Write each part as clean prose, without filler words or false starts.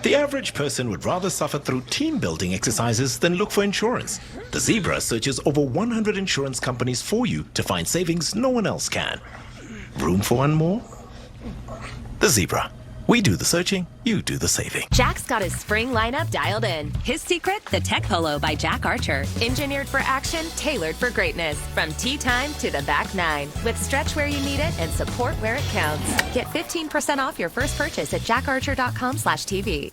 The average person would rather suffer through team building exercises than look for insurance. The Zebra searches over 100 insurance companies for you to find savings no one else can. Room for one more? The Zebra. We do the searching, you do the saving. Jack's got his spring lineup dialed in. His secret, the Tech Polo by Jack Archer. Engineered for action, tailored for greatness. From tea time to the back nine. With stretch where you need it and support where it counts. Get 15% off your first purchase at jackarcher.com/TV.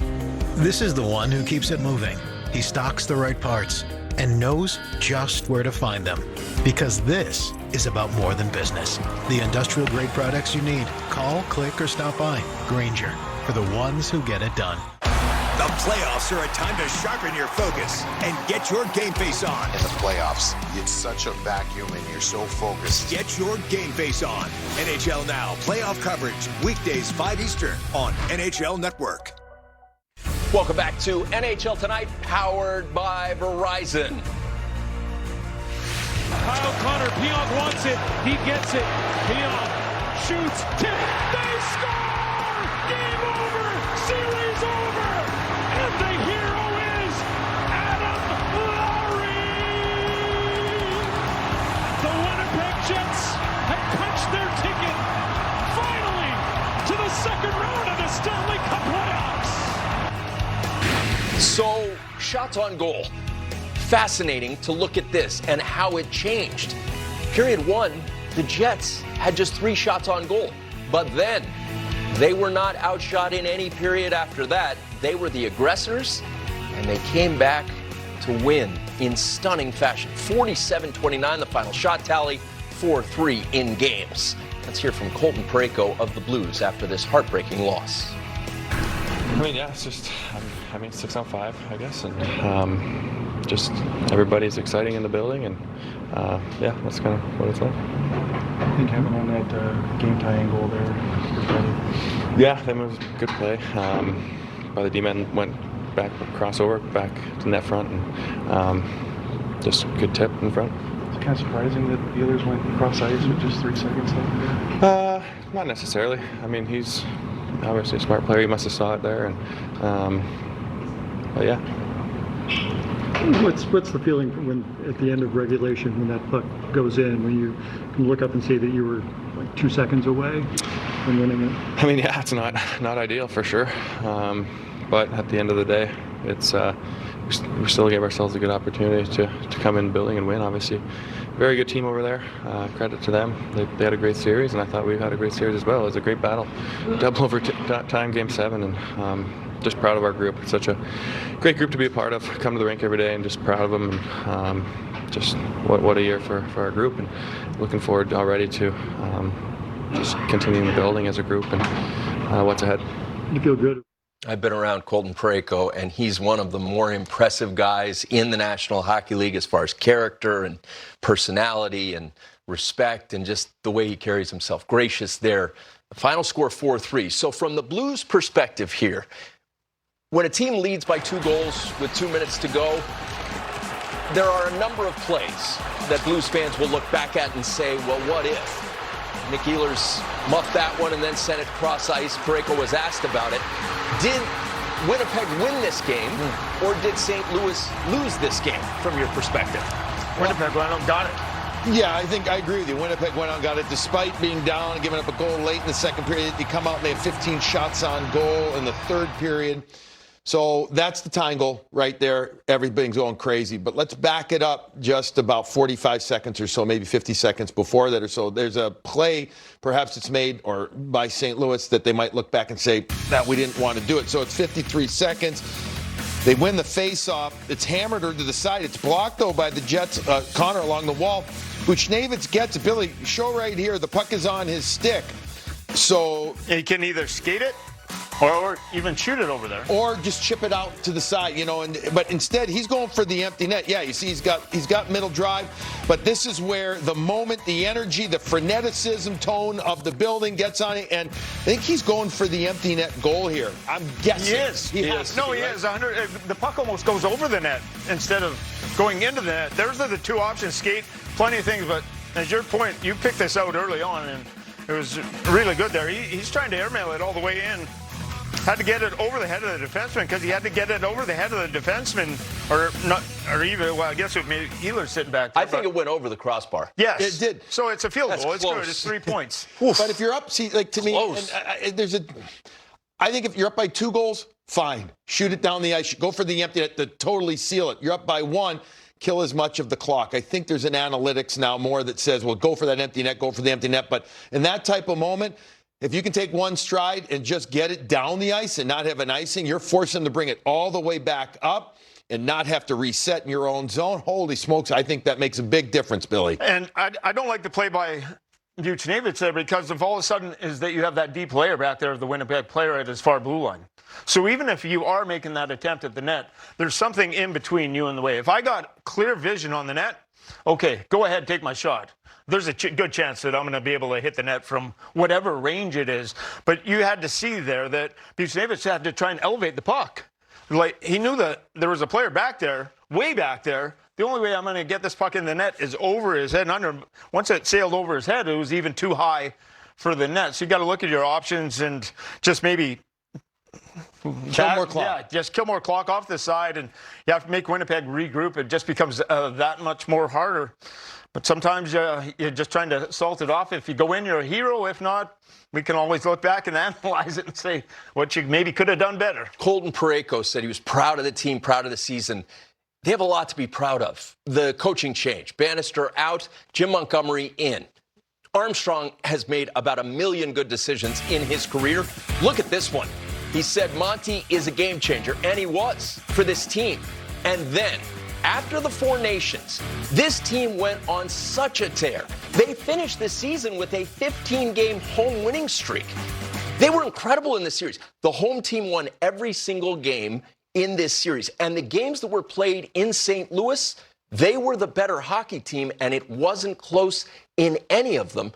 This is the one who keeps it moving. He stocks the right parts and knows just where to find them. Because this is about more than business. The industrial grade products you need. Call, click, or stop by. Grainger, for the ones who get it done. The playoffs are a time to sharpen your focus and get your game face on. In the playoffs, it's such a vacuum and you're so focused. Get your game face on. NHL Now playoff coverage, weekdays 5 Eastern on NHL Network. Welcome back to NHL Tonight, powered by Verizon. Kyle Connor, Pionk wants it. He gets it. Pionk shoots, tip, they score! Game over! Series over! And the hero is Adam Lowry! The Winnipeg Jets have punched their ticket, finally, to the second round of the Stanley Cup playoffs! So, shots on goal. Fascinating to look at this and how it changed. Period one, the Jets had just 3 shots on goal. But then, they were not outshot in any period after that. They were the aggressors, and they came back to win in stunning fashion. 47-29, the final shot tally, 4-3 in games. Let's hear from Colton Parayko of the Blues after this heartbreaking loss. I mean, yeah, it's just, 6-on-5, I guess, and just everybody's exciting in the building, and yeah, that's kind of what it's like. I think having on that game-tying goal there. Yeah, that was a good play. By the D-man went back, crossover, back to net front, and just good tip in front. It's kind of surprising that the others went cross ice with just 3 seconds left. Not necessarily. I mean, he's obviously a smart player. He must have saw it there, and but yeah. What's the feeling when at the end of regulation when that puck goes in, when you can look up and see that you were like 2 seconds away from winning it? I mean, yeah, it's not ideal for sure, but at the end of the day, it's we still gave ourselves a good opportunity to come in the building and win. Obviously, very good team over there. Credit to them. They had a great series, and I thought we had a great series as well. It was a great battle, double overtime, Game 7, and just proud of our group. It's such a great group to be a part of. Come to the rink every day and just proud of them. And just what a year for our group, and looking forward already to just continuing building as a group and what's ahead. You feel good? I've been around Colton Parayko, and he's one of the more impressive guys in the National Hockey League as far as character and personality and respect and just the way he carries himself. Gracious there. The final score 4-3. So from the Blues' perspective here, when a team leads by 2 goals with 2 minutes to go, there are a number of plays that Blues fans will look back at and say, well, what if? Nick Ehlers muffed that one and then sent it cross ice. Parayko was asked about it. Did Winnipeg win this game, or did St. Louis lose this game, from your perspective? Winnipeg went out and got it. Yeah, I think I agree with you. Winnipeg went out and got it despite being down and giving up a goal late in the second period. They come out and they have 15 shots on goal in the third period. So that's the tying goal right there. Everything's going crazy. But let's back it up just about 45 seconds or so, maybe 50 seconds before that or so. There's a play, perhaps it's made or by St. Louis, that they might look back and say that we didn't want to do it. So it's 53 seconds. They win the face-off. It's hammered or to the side. It's blocked, though, by the Jets. Connor along the wall. Buchnevich gets it. Billy, show right here. The puck is on his stick. So He can either skate it or even shoot it over there. Or just chip it out to the side, you know. But instead, he's going for the empty net. Yeah, you see, he's got middle drive. But this is where the moment, the energy, the freneticism tone of the building gets on it. And I think he's going for the empty net goal here. I'm guessing. He is. No, he is. The puck almost goes over the net instead of going into the net. Those are the 2 options. Skate, plenty of things. But as your point, you picked this out early on, and it was really good there. He's trying to airmail it all the way in. had to get it over the head of the defenseman because he had to get it over the head of the defenseman, or even, well, I guess it made Ehlers sitting back there. I think it went over the crossbar. Yes. It did. So it's a field That's goal. It's close. good. It's 3 points. But if you're up, see, like to me, Close. I think if you're up by 2 goals, fine. Shoot it down the ice. Go for the empty net to totally seal it. You're up by 1, kill as much of the clock. I think there's an analytics now more that says, well, go for that empty net, go for the empty net. But in that type of moment, if you can take one stride and just get it down the ice and not have an icing, you're forcing them to bring it all the way back up and not have to reset in your own zone. Holy smokes, I think that makes a big difference, Billy. And I don't like the play by Buchnevich there because of all of a sudden is that you have that deep layer back there of the Winnipeg player at his far blue line. So even if you are making that attempt at the net, there's something in between you and the way. If I got clear vision on the net, okay, go ahead, take my shot. There's a good chance that I'm going to be able to hit the net from whatever range it is. But you had to see there that Buchnevich had to try and elevate the puck. Like, he knew that there was a player back there, way back there. The only way I'm going to get this puck in the net is over his head and under. Once it sailed over his head, it was even too high for the net. So you got to look at your options and just maybe kill more clock. Yeah, just kill more clock off the side, and you have to make Winnipeg regroup. It just becomes that much more harder. But sometimes you're just trying to salt it off. If you go in, you're a hero. If not, we can always look back and analyze it and say what you maybe could have done better. Colton Parayko said he was proud of the team, proud of the season. They have a lot to be proud of. The coaching change. Bannister out, Jim Montgomery in. Armstrong has made about 1 million good decisions in his career. Look at this one. He said Monty is a game changer, and he was for this team. And then, after the Four Nations, this team went on such a tear. They finished the season with a 15-game home winning streak. They were incredible in this series. The home team won every single game in this series. And the games that were played in St. Louis, they were the better hockey team, and it wasn't close in any of them.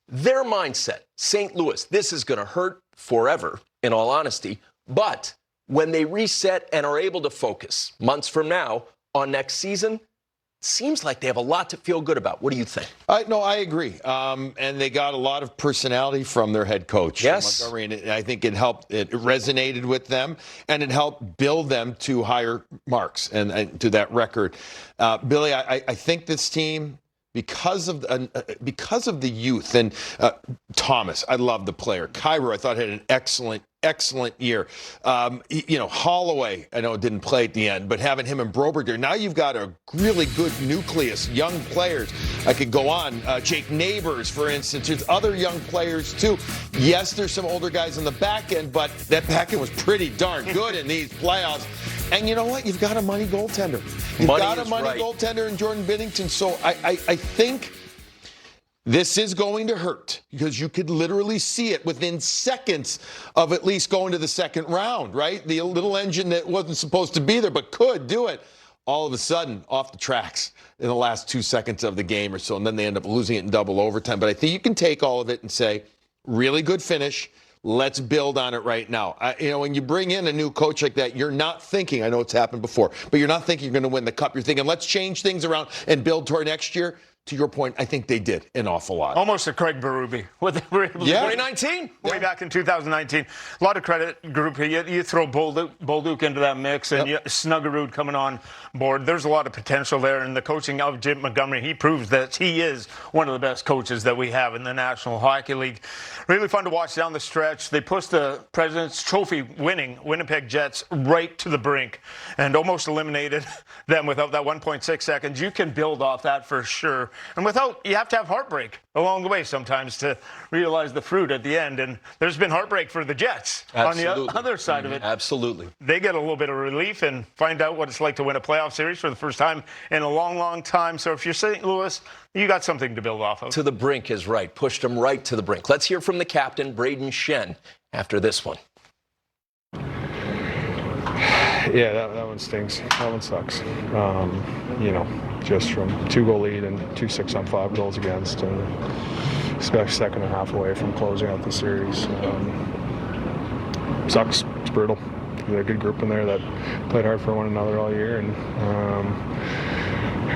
Their mindset, St. Louis, this is going to hurt forever, in all honesty. But when they reset and are able to focus months from now on next season, seems like they have a lot to feel good about. What do you think? No, I agree. And they got a lot of personality from their head coach, yes, Montgomery, and I think it helped. It resonated with them, and it helped build them to higher marks and to that record. Billy, I think this team, because of the youth, and Thomas, I love the player. Kyrou, I thought had an excellent year. Holloway, I know it didn't play at the end, but having him and Broberg there, now you've got a really good nucleus, young players. I could go on. Jake Neighbors, for instance. There's other young players, too. Yes, there's some older guys on the back end, but that back end was pretty darn good in these playoffs. And you know what? You've got a money goaltender. You've got a money goaltender in Jordan Binnington. So I think this is going to hurt because you could literally see it within seconds of at least going to the second round, right? The little engine that wasn't supposed to be there but could do it, all of a sudden off the tracks in the last 2 seconds of the game or so, and then they end up losing it in double overtime. But I think you can take all of it and say, really good finish. Let's build on it right now. When you bring in a new coach like that, you're not thinking, I know it's happened before, but you're not thinking you're going to win the cup. You're thinking, let's change things around and build toward next year. To your point, I think they did an awful lot. Almost a Craig Berube. What they were able to do. 2019? Way back in 2019. A lot of credit, group. You throw Bolduc into that mix, and Snuggerud coming on board. There's a lot of potential there, and the coaching of Jim Montgomery, he proves that he is one of the best coaches that we have in the National Hockey League. Really fun to watch down the stretch. They pushed the President's Trophy winning Winnipeg Jets right to the brink and almost eliminated them without that 1.6 seconds. You can build off that for sure. And you have to have heartbreak along the way sometimes to realize the fruit at the end. And there's been heartbreak for the Jets on the other side of it. Absolutely. They get a little bit of relief and find out what it's like to win a playoff series for the first time in a long, long time. So if you're St. Louis, you got something to build off of. To the brink is right. Pushed them right to the brink. Let's hear from the captain, Braden Shen, after this one. Yeah, that one stings. That one sucks. Just from 2-goal lead and 2 6-on-5 goals against, and especially second and a half away from closing out the series. Sucks. It's brutal. There's a good group in there that played hard for one another all year, and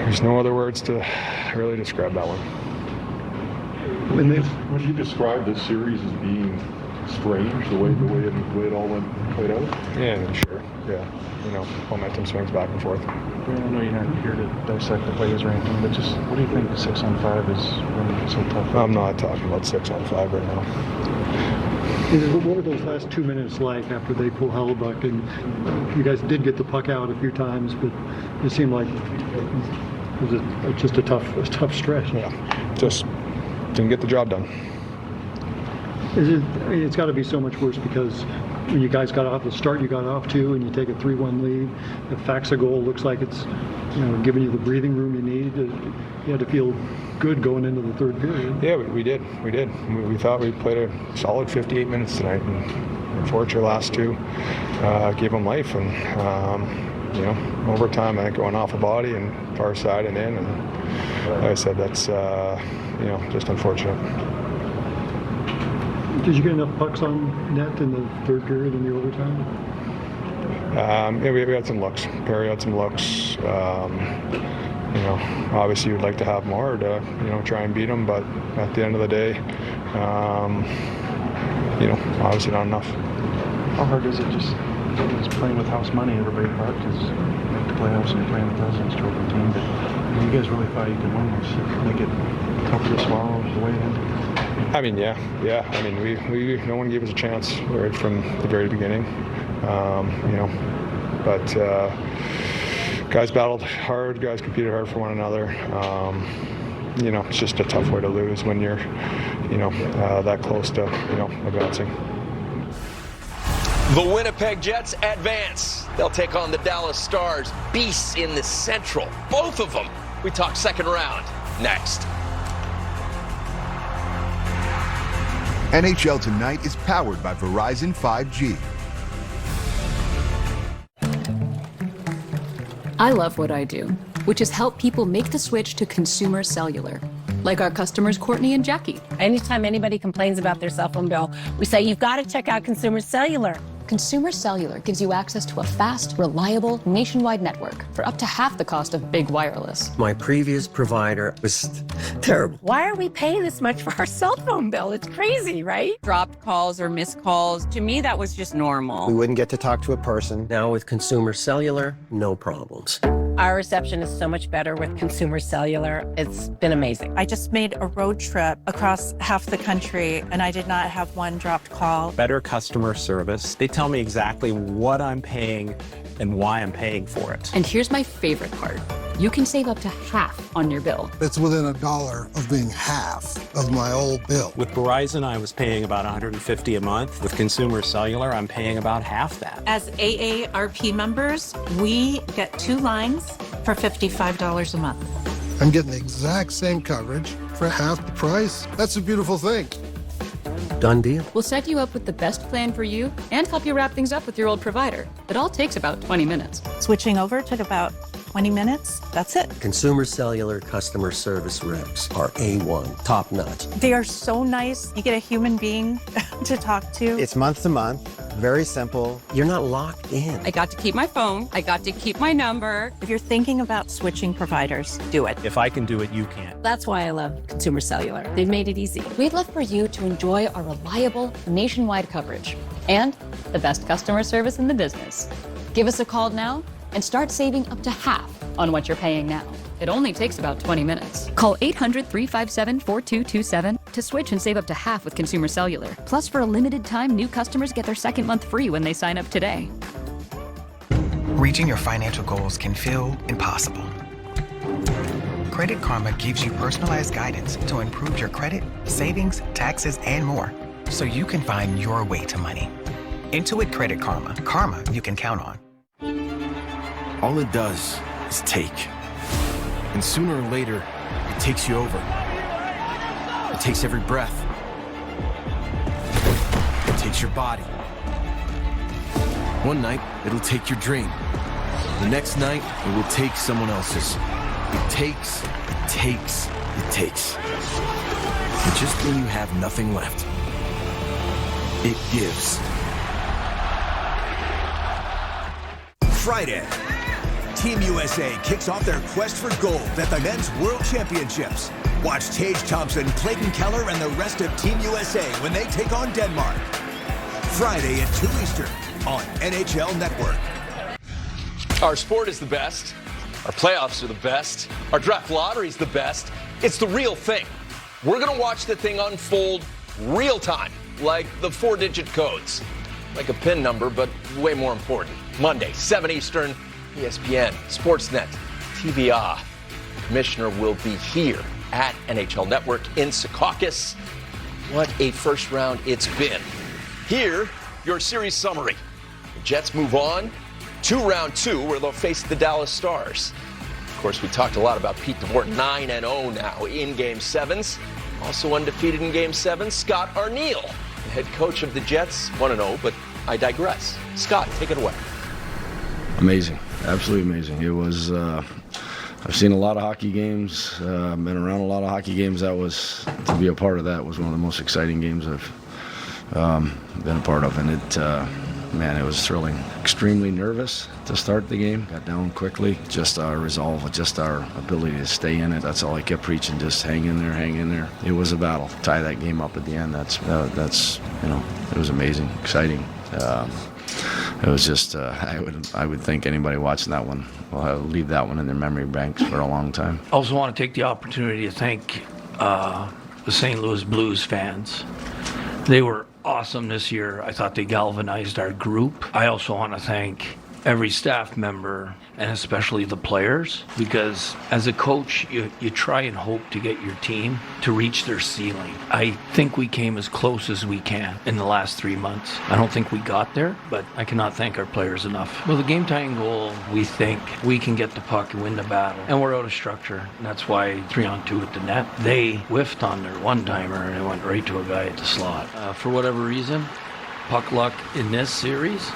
there's no other words to really describe that one. Would you describe this series as being strange the way it all played out? Yeah, sure. Yeah, momentum swings back and forth. I know you're not here to dissect the players or anything, but just what do you think 6-on-5 is really so tough? I'm not talking about 6-on-5 right now. What were those last 2 minutes like after they pull Hellebuyck? And you guys did get the puck out a few times, but it seemed like it was just a tough stretch. Yeah, just didn't get the job done. It's got to be so much worse because when you guys got off the start you got off to, and you take a 3-1 lead, the Faksa goal looks like it's giving you the breathing room you need. You had to feel good going into the third period. Yeah, we did. We thought we played a solid 58 minutes tonight, and unfortunately, last two gave them life. And overtime, I think going off a body and far side and in, and like I said, that's just unfortunate. Did you get enough pucks on net in the third period in the overtime? Yeah, we had some looks. Perry had some looks. Obviously you'd like to have more to, try and beat them, but at the end of the day, obviously not enough. How hard is it just playing with house money at Bay Park? Because you make the playoffs and you're playing the President's Trophy team, but you guys really thought you could win this, make it tougher to swallow the way in? I mean, yeah. I mean, we no one gave us a chance right from the very beginning, but guys battled hard, guys competed hard for one another. It's just a tough way to lose when you're, that close to, advancing. The Winnipeg Jets advance. They'll take on the Dallas Stars, beasts in the Central. Both of them. We talk second round next. NHL Tonight is powered by Verizon 5G. I love what I do, which is help people make the switch to consumer cellular. Like our customers, Courtney and Jackie. Anytime anybody complains about their cell phone bill, we say, you've got to check out Consumer Cellular. Consumer Cellular gives you access to a fast, reliable, nationwide network for up to half the cost of big wireless. My previous provider was terrible. Why are we paying this much for our cell phone bill? It's crazy, right? Dropped calls or missed calls. To me, that was just normal. We wouldn't get to talk to a person. Now with Consumer Cellular, no problems. Our reception is so much better with Consumer Cellular. It's been amazing. I just made a road trip across half the country, and I did not have one dropped call. Better customer service. They tell me exactly what I'm paying and why I'm paying for it. And here's my favorite part. You can save up to half on your bill. It's within $1 of being half of my old bill. With Verizon, I was paying about $150 a month. With Consumer Cellular, I'm paying about half that. As AARP members, we get 2 lines for $55 a month. I'm getting the exact same coverage for half the price. That's a beautiful thing. Done deal. We'll set you up with the best plan for you and help you wrap things up with your old provider. It all takes about 20 minutes. Switching over took about 20 minutes. That's it. Consumer Cellular customer service reps are A1, top notch. They are so nice. You get a human being to talk to. It's month to month, very simple. You're not locked in. I got to keep my phone. I got to keep my number. If you're thinking about switching providers, do it. If I can do it, you can. That's why I love Consumer Cellular. They've made it easy. We'd love for you to enjoy our reliable nationwide coverage and the best customer service in the business. Give us a call now and start saving up to half on what you're paying now. It only takes about 20 minutes. Call 800-357-4227 to switch and save up to half with Consumer Cellular. Plus, for a limited time, new customers get their second month free when they sign up today. Reaching your financial goals can feel impossible. Credit Karma gives you personalized guidance to improve your credit, savings, taxes, and more, so you can find your way to money. Intuit Credit Karma. Karma you can count on. All it does is take. And sooner or later, it takes you over. It takes every breath. It takes your body. One night, it'll take your dream. The next night, it will take someone else's. It takes, it takes, it takes. And just when you have nothing left, it gives. Friday, Team USA kicks off their quest for gold at the Men's World Championships. Watch Tage Thompson, Clayton Keller, and the rest of Team USA when they take on Denmark. Friday at 2 Eastern on NHL Network. Our sport is the best. Our playoffs are the best. Our draft lottery is the best. It's the real thing. We're going to watch the thing unfold real time, like the 4-digit codes. Like a PIN number, but way more important. Monday, 7 Eastern, ESPN, Sportsnet, TBA. The commissioner will be here at NHL Network in Secaucus. What a first round it's been. Here, your series summary. The Jets move on to round 2, where they'll face the Dallas Stars. Of course, we talked a lot about Pete DeBoer, 9-0 now in Game 7s. Also undefeated in Game 7, Scott Arniel, the head coach of the Jets, 1-0, but I digress. Scott, take it away. Amazing, absolutely amazing. It was, I've seen a lot of hockey games, been around a lot of hockey games. To be a part of that was one of the most exciting games I've been a part of, and it was thrilling. Extremely nervous to start the game. Got down quickly. Just our resolve, just our ability to stay in it. That's all I kept preaching. Just hang in there, hang in there. It was a battle. Tie that game up at the end. That's it was amazing, exciting. It was just I would think anybody watching that one will leave that one in their memory banks for a long time. I also want to take the opportunity to thank the St. Louis Blues fans. They were awesome this year. I thought they galvanized our group. I also want to thank every staff member and especially the players, because as a coach, you try and hope to get your team to reach their ceiling. I think we came as close as we can in the last 3 months. I don't think we got there, but I cannot thank our players enough. Well, the game-tying goal, we think we can get the puck and win the battle, and we're out of structure. And that's why 3-on-2 at the net. They whiffed on their one-timer and it went right to a guy at the slot. For whatever reason, puck luck in this series,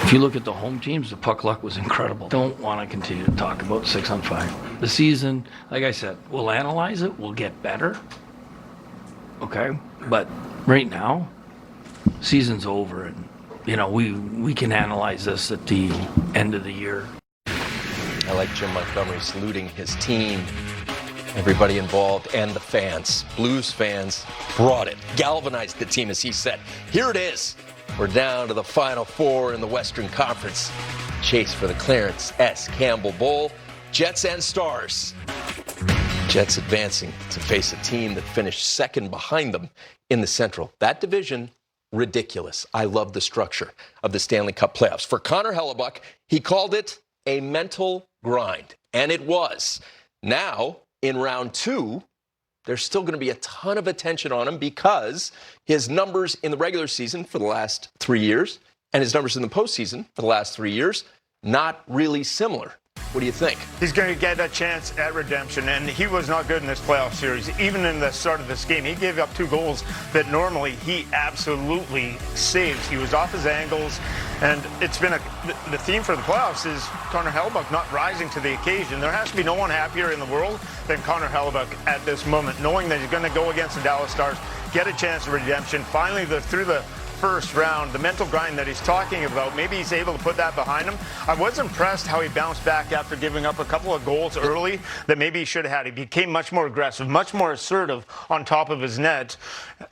if you look at the home teams, the puck luck was incredible. Don't want to continue to talk about 6-on-5. The season, like I said, we'll analyze it. We'll get better. Okay? But right now, season's over. And, we can analyze this at the end of the year. I like Jim Montgomery saluting his team, everybody involved, and the fans. Blues fans brought it, galvanized the team, as he said. Here it is. We're down to the Final Four in the Western Conference. Chase for the Clarence S. Campbell Bowl. Jets and Stars. Jets advancing to face a team that finished second behind them in the Central. That division, ridiculous. I love the structure of the Stanley Cup playoffs. For Connor Hellebuyck, he called it a mental grind, and it was. Now, in round 2, there's still going to be a ton of attention on him because his numbers in the regular season for the last 3 years and his numbers in the postseason for the last 3 years, not really similar. What do you think? He's going to get a chance at redemption, and he was not good in this playoff series. Even in the start of this game, he gave up 2 goals that normally he absolutely saves. He was off his angles, and it's been the theme for the playoffs is Connor Hellebuyck not rising to the occasion. There has to be no one happier in the world than Connor Hellebuyck at this moment, knowing that he's going to go against the Dallas Stars, get a chance at redemption. Finally, through the first round, the mental grind that he's talking about, maybe he's able to put that behind him. I was impressed how he bounced back after giving up a couple of goals early that maybe he should have had. He became much more aggressive, much more assertive on top of his net.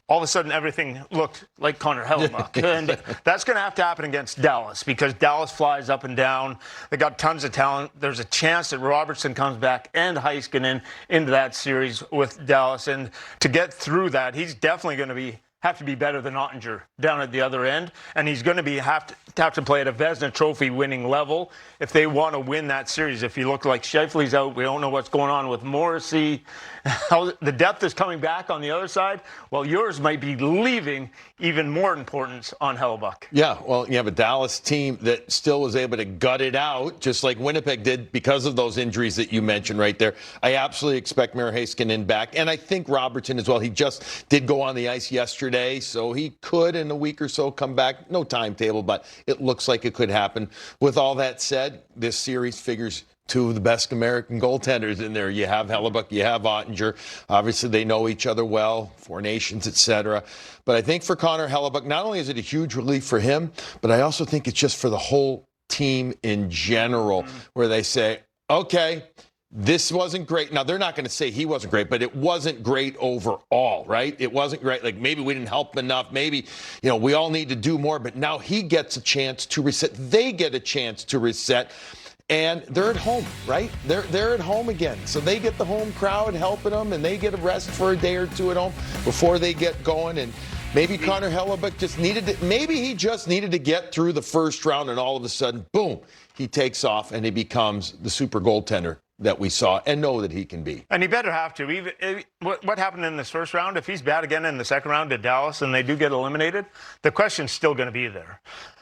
All of a sudden, everything looked like Connor Hellebuyck. And that's going to have to happen against Dallas because Dallas flies up and down. They got tons of talent. There's a chance that Robertson comes back and Heiskanen into that series with Dallas. And to get through that, he's definitely going to have to be better than Ottinger down at the other end, and he's going to have to play at a Vezina Trophy winning level if they want to win that series. If you look like Scheifele's out, we don't know what's going on with Morrissey. How the depth is coming back on the other side. Well, yours might be leaving even more importance on Hellebuyck. Yeah, well, you have a Dallas team that still was able to gut it out, just like Winnipeg did because of those injuries that you mentioned right there. I absolutely expect Miro Heiskanen back, and I think Robertson as well. He just did go on the ice yesterday, so he could in a week or so come back. No timetable, but it looks like it could happen. With all that said, this series figures 2 of the best American goaltenders in there. You have Hellebuyck, you have Ottinger. Obviously, they know each other well, 4 nations, etc. But I think for Connor Hellebuyck, not only is it a huge relief for him, but I also think it's just for the whole team in general, where they say, okay, this wasn't great. Now, they're not going to say he wasn't great, but it wasn't great overall, right? It wasn't great. Like, maybe we didn't help enough. Maybe, we all need to do more. But now he gets a chance to reset. They get a chance to reset. And they're at home, right? They're at home again. So they get the home crowd helping them, and they get a rest for a day or two at home before they get going. And maybe Connor Hellebuyck just needed to get through the first round, and all of a sudden, boom, he takes off and he becomes the super goaltender that we saw and know that he can be. And he better have to. Even what happened in this first round, if he's bad again in the second round to Dallas and they do get eliminated, the question's still going to be there.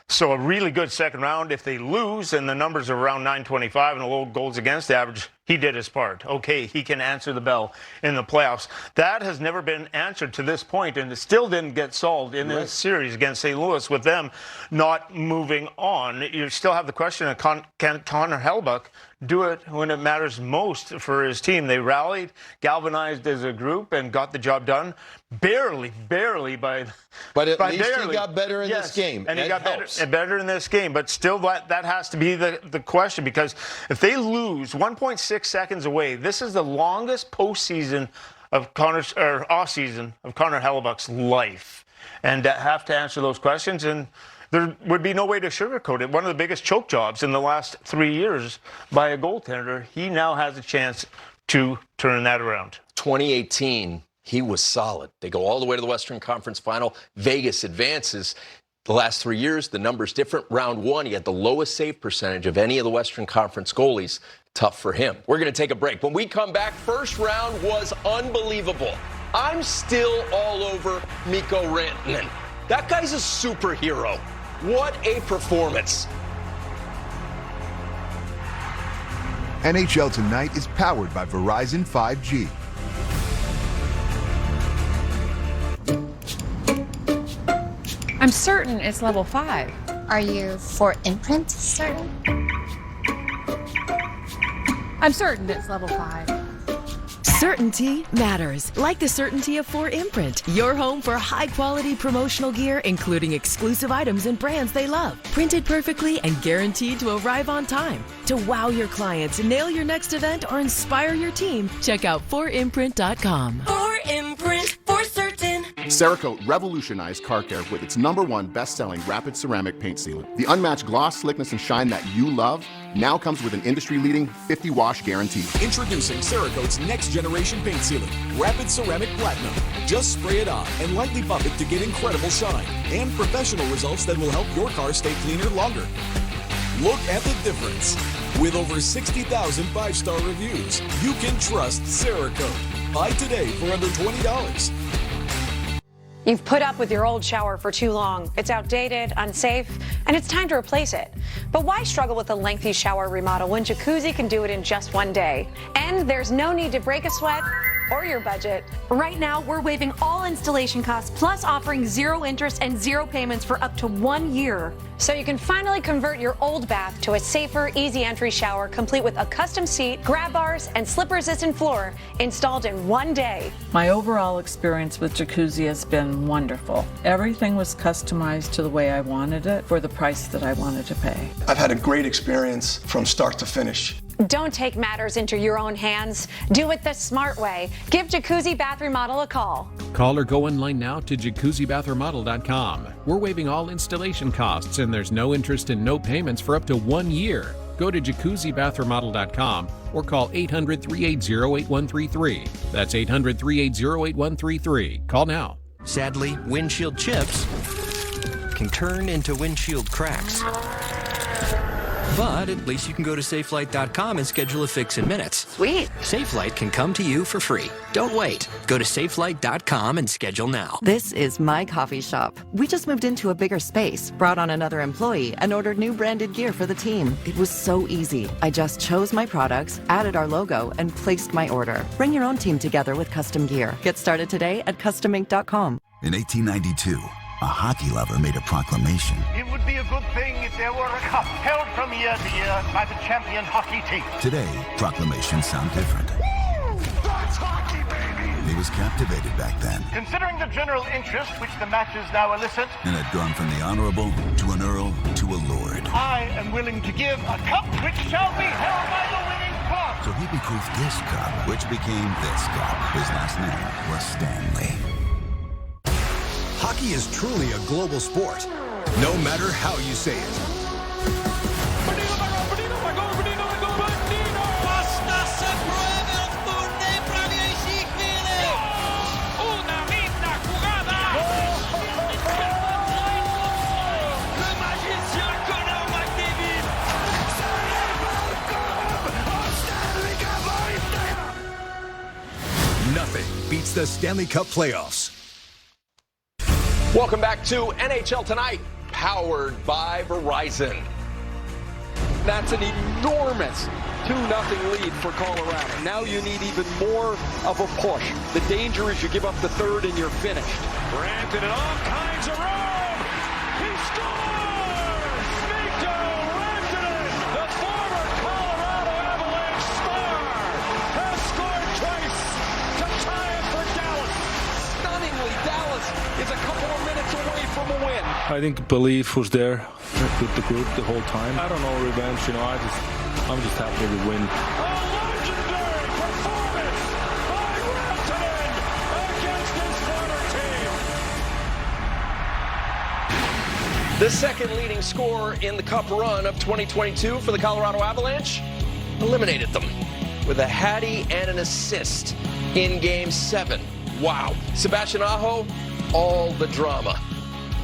So a really good second round. If they lose and the numbers are around .925 and a low goals against average, he did his part. Okay, he can answer the bell in the playoffs. That has never been answered to this point, and it still didn't get solved in this series against St. Louis with them not moving on. You still have the question of can Connor Hellebuyck do it when it matters most for his team? They rallied, galvanized as a group, and got the job done. Barely by. But at least he got better in this game. And he got better in this game. But still, that has to be the question, because if they lose 1.6 seconds away, this is the longest postseason of off-season of Connor Hellebuyck's life. And have to answer those questions, and there would be no way to sugarcoat it. One of the biggest choke jobs in the last 3 years by a goaltender. He now has a chance to turn that around. 2018, he was solid. They go all the way to the Western Conference Final. Vegas advances. The last 3 years, the number's different. Round one, he had the lowest save percentage of any of the Western Conference goalies. Tough for him. We're going to take a break. When we come back, first round was unbelievable. I'm still all over Mikko Rantanen. That guy's a superhero. What a performance. NHL Tonight is powered by Verizon 5G. I'm certain it's level 5. Are you for imprint certain? I'm certain it's level 5. Certainty matters, like the certainty of 4imprint. Your home for high-quality promotional gear, including exclusive items and brands they love. Printed perfectly and guaranteed to arrive on time. To wow your clients, nail your next event, or inspire your team, check out 4imprint.com. 4imprint, for certain. Cerakote revolutionized car care with its #1 best-selling rapid ceramic paint sealant. The unmatched gloss, slickness, and shine that you love now comes with an industry-leading 50-wash guarantee. Introducing Cerakote's next-generation paint sealant, Rapid Ceramic Platinum. Just spray it on and lightly buff it to get incredible shine and professional results that will help your car stay cleaner longer. Look at the difference. With over 60,000 5-star reviews, you can trust Cerakote. Buy today for under $20. You've put up with your old shower for too long. It's outdated, unsafe, and it's time to replace it. But why struggle with a lengthy shower remodel when Jacuzzi can do it in just one day? And there's no need to break a sweat or your budget. Right now, we're waiving all installation costs, plus offering 0 interest and 0 payments for up to 1 year. So you can finally convert your old bath to a safer, easy entry shower, complete with a custom seat, grab bars, and slip-resistant floor installed in 1 day. My overall experience with Jacuzzi has been wonderful. Everything was customized to the way I wanted it for the price that I wanted to pay. I've had a great experience from start to finish. Don't take matters into your own hands. Do it the smart way. Give Jacuzzi Bath Remodel a call. Call or go online now to jacuzzibathremodel.com. We're waiving all installation costs, and there's no interest and no payments for up to 1 year. Go to jacuzzibathremodel.com or call 800-380-8133. That's 800-380-8133. Call now. Sadly, windshield chips can turn into windshield cracks. But at least you can go to Safelight.com and schedule a fix in minutes. Sweet. Safelight can come to you for free. Don't wait. Go to Safelight.com and schedule now. This is my coffee shop. We just moved into a bigger space, brought on another employee, and ordered new branded gear for the team. It was so easy. I just chose my products, added our logo, and placed my order. Bring your own team together with custom gear. Get started today at CustomInc.com. In 1892, a hockey lover made a proclamation. It would be a good thing if there were a cup held from year to year by the champion hockey team. Today, proclamations sound different. Woo! That's hockey, baby! He was captivated back then Considering the general interest which the matches now elicit, and had gone from the honorable to an earl to a lord. I am willing to give a cup which shall be held by the winning So he bequeathed this cup, which became this cup. His last name was Stanley. Hockey is truly a global sport, no matter how you say it. Nothing beats the Stanley Cup playoffs. Welcome back to NHL Tonight, powered by Verizon. That's an enormous 2-0 lead for Colorado. Now you need even more of a push. The danger is you give up the third and you're finished. Granted in all kinds of room. He scores! Mikko Rantanen, the former Colorado Avalanche star, has scored twice to tie it for Dallas. Stunningly, Dallas is a couple of minutes away from a win. I think belief was there with the group the whole time. I don't know revenge, I'm just happy to win. A legendary performance by Rantanen against his former team. The second leading scorer in the Cup run of 2022 for the Colorado Avalanche eliminated them with a Hattie and an assist in Game 7. Wow. Sebastian Aho, all the drama,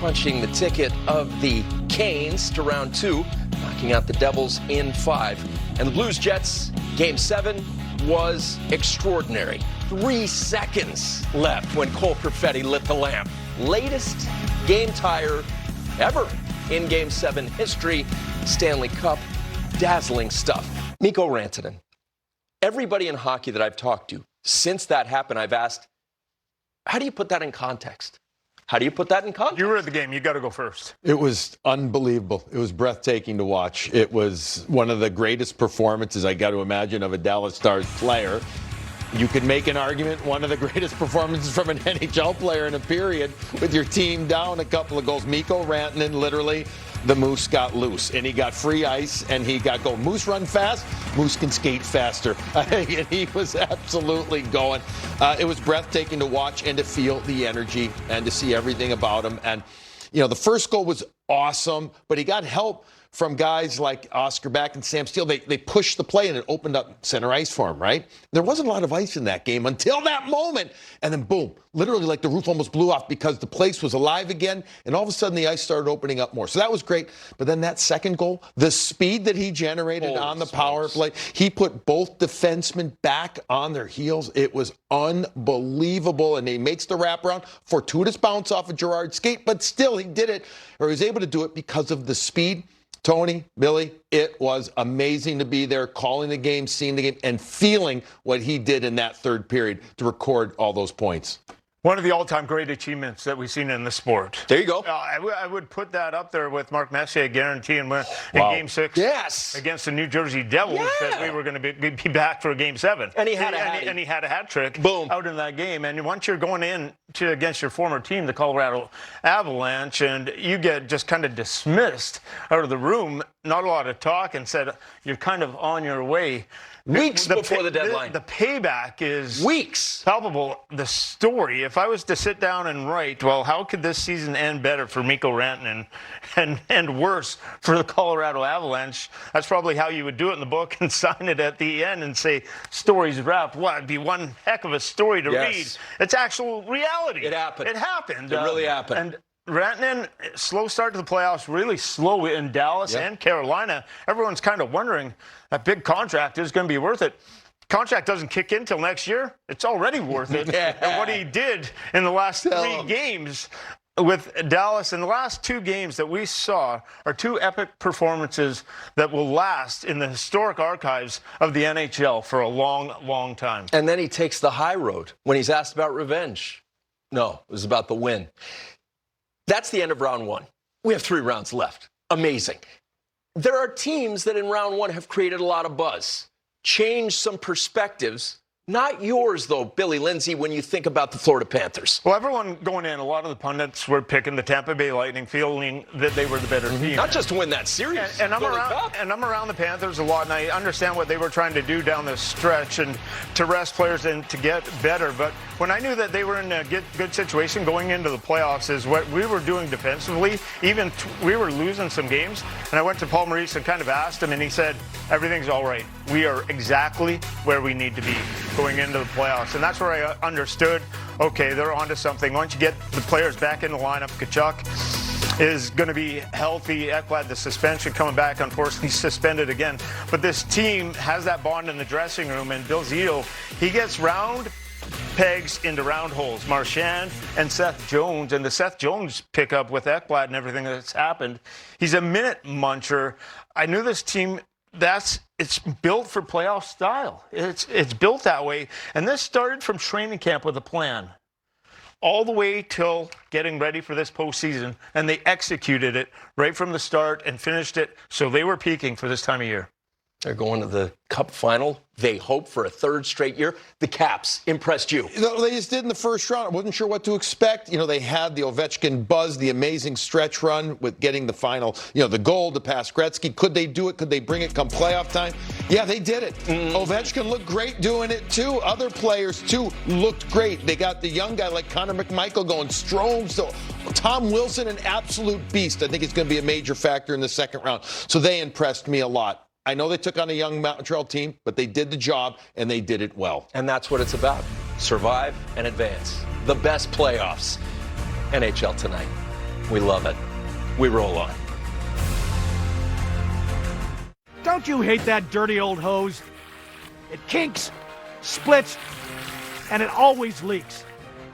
punching the ticket of the Canes to round 2, knocking out the Devils in 5. And the Blues Jets, Game 7 was extraordinary. 3 seconds left when Cole Perfetti lit the lamp. Latest game tire ever in Game 7 history. Stanley Cup, dazzling stuff. Mikko Rantanen. Everybody in hockey that I've talked to since that happened, I've asked, how do you put that in context? How do you put that in context? You were at the game. You got to go first. It was unbelievable. It was breathtaking to watch. It was one of the greatest performances I got to imagine of a Dallas Stars player. You could make an argument, one of the greatest performances from an NHL player in a period with your team down a couple of goals. Mikko Rantanen, literally, the Moose got loose, and he got free ice, and he got going. Moose run fast, Moose can skate faster. And he was absolutely going. It was breathtaking to watch and to feel the energy and to see everything about him. And, the first goal was awesome, but he got help from guys like Oscar Back and Sam Steele. They pushed the play, and it opened up center ice for him, right? There wasn't a lot of ice in that game until that moment. And then, boom, literally like the roof almost blew off because the place was alive again, and all of a sudden the ice started opening up more. So that was great. But then that second goal, the speed that he generated on the power play, he put both defensemen back on their heels. It was unbelievable, and he makes the wraparound. Fortuitous bounce off of Gerard's skate, but still he did it, or he was able to do it because of the speed. Tony, Billy, it was amazing to be there, calling the game, seeing the game, and feeling what he did in that third period to record all those points. One of the all-time great achievements that we've seen in the sport. There you go. I would put that up there with Mark Messier guaranteeing in Game 6 against the New Jersey Devils that we were going to be back for Game 7. And he had a hat trick Boom. out in that game. And once you're going in against your former team, the Colorado Avalanche, and you get just kind of dismissed out of the room, not a lot of talk, and said you're kind of on your way. Weeks before the deadline. The payback is weeks palpable. The story, if I was to sit down and write, well, how could this season end better for Mikko Rantanen and worse for the Colorado Avalanche? That's probably how you would do it in the book and sign it at the end and say, story's wrapped. What? It'd be one heck of a story to read. It's actual reality. It happened. It happened. It really happened. And Rantanen, slow start to the playoffs, really slow in Dallas and Carolina. Everyone's kind of wondering, that big contract is going to be worth it. Contract doesn't kick in till next year. It's already worth it. And what he did in the last 3 games with Dallas, in the last 2 games that we saw are 2 epic performances that will last in the historic archives of the NHL for a long, long time. And then he takes the high road when he's asked about revenge. No, it was about the win. That's the end of round 1. We have 3 rounds left. Amazing. There are teams that in round 1 have created a lot of buzz, changed some perspectives, Not yours, though, Billy Lindsay, when you think about the Florida Panthers. Well, everyone going in, a lot of the pundits were picking the Tampa Bay Lightning, feeling that they were the better team. Not just to win that series. And I'm around the Panthers a lot, and I understand what they were trying to do down the stretch and to rest players and to get better. But when I knew that they were in a good situation going into the playoffs, is what we were doing defensively. We were losing some games, and I went to Paul Maurice and kind of asked him, and he said, everything's all right. We are exactly where we need to be going into the playoffs. And that's where I understood, okay, they're onto something. Once you get the players back in the lineup, Tkachuk is going to be healthy. Ekblad, the suspension coming back, unfortunately suspended again. But this team has that bond in the dressing room, and Bill Zito, he gets round pegs into round holes. Marchand and Seth Jones, and the Seth Jones pickup with Ekblad and everything that's happened. He's a minute muncher. I knew this team, it's built for playoff style. It's built that way. And this started from training camp with a plan all the way till getting ready for this postseason. And they executed it right from the start and finished it. So they were peaking for this time of year. They're going to the Cup final. They hope for a third straight year. The Caps impressed you. They just did in the first round. I wasn't sure what to expect. They had the Ovechkin buzz, the amazing stretch run with getting the final, the goal to pass Gretzky. Could they do it? Could they bring it come playoff time? Yeah, they did it. Ovechkin looked great doing it, too. Other players, too, looked great. They got the young guy like Connor McMichael going strong. So Tom Wilson, an absolute beast. I think it's going to be a major factor in the second round. So they impressed me a lot. I know they took on a young Montreal team, but they did the job, and they did it well. And that's what it's about. Survive and advance. The best playoffs. NHL tonight. We love it. We roll on. Don't you hate that dirty old hose? It kinks, splits, and it always leaks.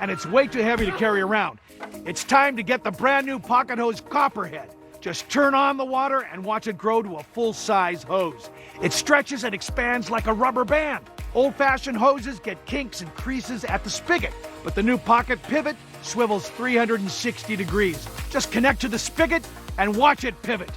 And it's way too heavy to carry around. It's time to get the brand new Pocket Hose Copperhead. Just turn on the water and watch it grow to a full-size hose. It stretches and expands like a rubber band. Old-fashioned hoses get kinks and creases at the spigot, but the new Pocket Pivot swivels 360 degrees. Just connect to the spigot and watch it pivot.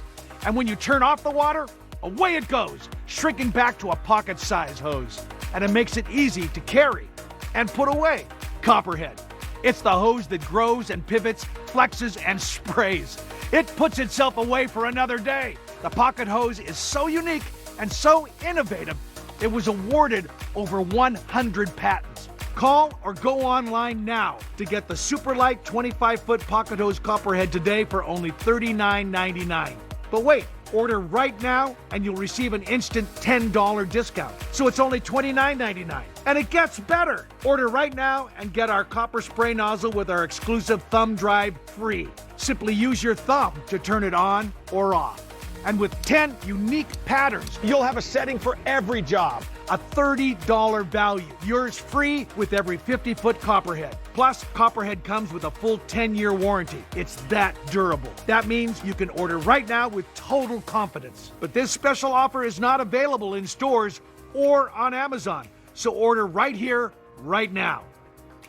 And when you turn off the water, away it goes, shrinking back to a pocket-size hose. And it makes it easy to carry and put away. Copperhead. It's the hose that grows and pivots, flexes, and sprays. It puts itself away for another day. The Pocket Hose is so unique and so innovative, it was awarded over 100 patents. Call or go online now to get the super light 25-foot Pocket Hose Copperhead today for only $39.99. But wait, order right now and you'll receive an instant $10 discount. So it's only $29.99. And it gets better. Order right now and get our copper spray nozzle with our exclusive thumb drive free. Simply use your thumb to turn it on or off. And with 10 unique patterns, you'll have a setting for every job. A $30 value. Yours free with every 50-foot Copperhead. Plus, Copperhead comes with a full 10-year warranty. It's that durable. That means you can order right now with total confidence. But this special offer is not available in stores or on Amazon. So order right here, right now.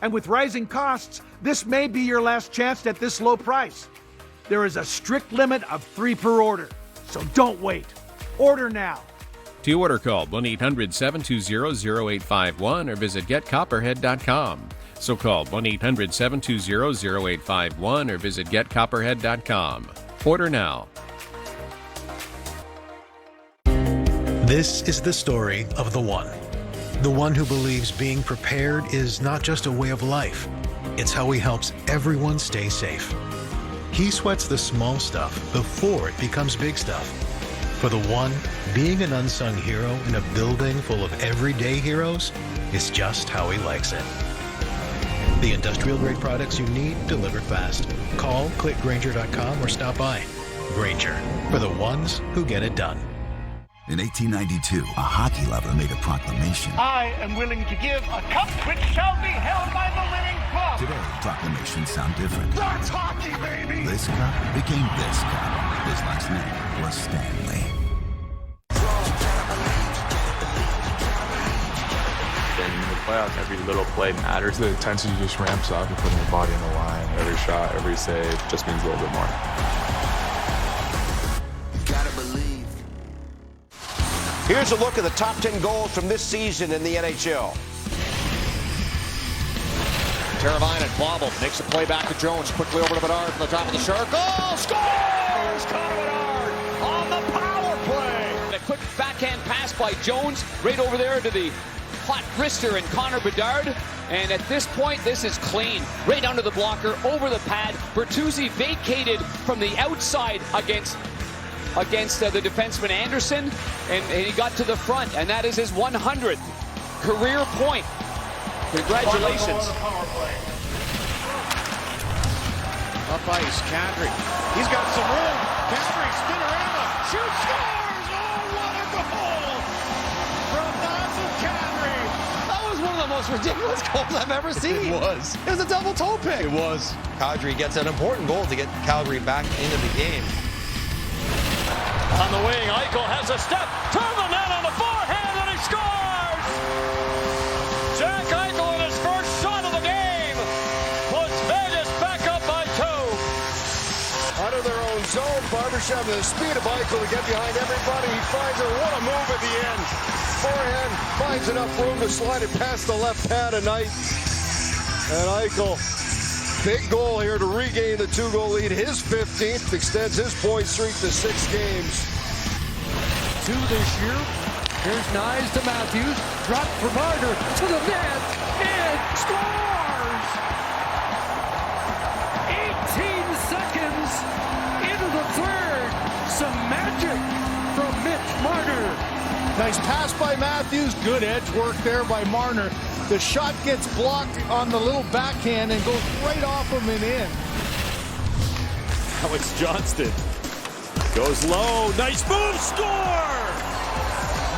And with rising costs, this may be your last chance at this low price. There is a strict limit of 3 per order. So don't wait. Order now. To order, call 1-800-720-0851 or visit getcopperhead.com. So call 1-800-720-0851 or visit getcopperhead.com. Order now. This is the story of the one. The one who believes being prepared is not just a way of life. It's how he helps everyone stay safe. He sweats the small stuff before it becomes big stuff. For the one, being an unsung hero in a building full of everyday heroes is just how he likes it. The industrial-grade products you need delivered fast. Call, click Grainger.com or stop by. Grainger, for the ones who get it done. In 1892, a hockey lover made a proclamation. I am willing to give a cup which shall be held by the winning club. Today, proclamations sound different. That's hockey, baby! This cup became this cup. His last name was Stanley. In the playoffs, every little play matters. The intensity just ramps up. You're putting your body on the line. Every shot, every save just means a little bit more. Here's a look at the top 10 goals from this season in the NHL. Teravainen bobbled, makes a play back to Jones, quickly over to Bedard from the top of the Shark. Oh, scores! Connor Bedard on the power play. A quick backhand pass by Jones, right over there to the hot wrister and Connor Bedard. And at this point, this is clean. Right under the blocker, over the pad. Bertuzzi vacated from the outside against the defenseman Anderson, and he got to the front, and that is his 100th career point. Congratulations. Up ice, Kadri. He's got some room. Kadri, spinorama, shoots, scores! Oh, what a goal from Nazem Kadri. That was one of the most ridiculous goals I've ever seen. It was. It was a double toe pick. It was. Kadri gets an important goal to get Calgary back into the game. On the wing, Eichel has a step, turn the net on the forehand, and he scores! Jack Eichel in his first shot of the game puts Vegas back up by 2. Out of their own zone, Barbashev, the speed of Eichel to get behind everybody. He finds it. What a move at the end. Forehand finds enough room to slide it past the left pad of Knight. And Eichel, big goal here to regain the 2-goal lead. His 15th, extends his point streak to 6 games. 2 this year. Here's Nyes to Matthews. Drop for Marner to the net. And scores! 18 seconds into the third. Some magic from Mitch Marner. Nice pass by Matthews. Good edge work there by Marner. The shot gets blocked on the little backhand and goes right off him and in. Alex Johnston goes low. Nice move. Score!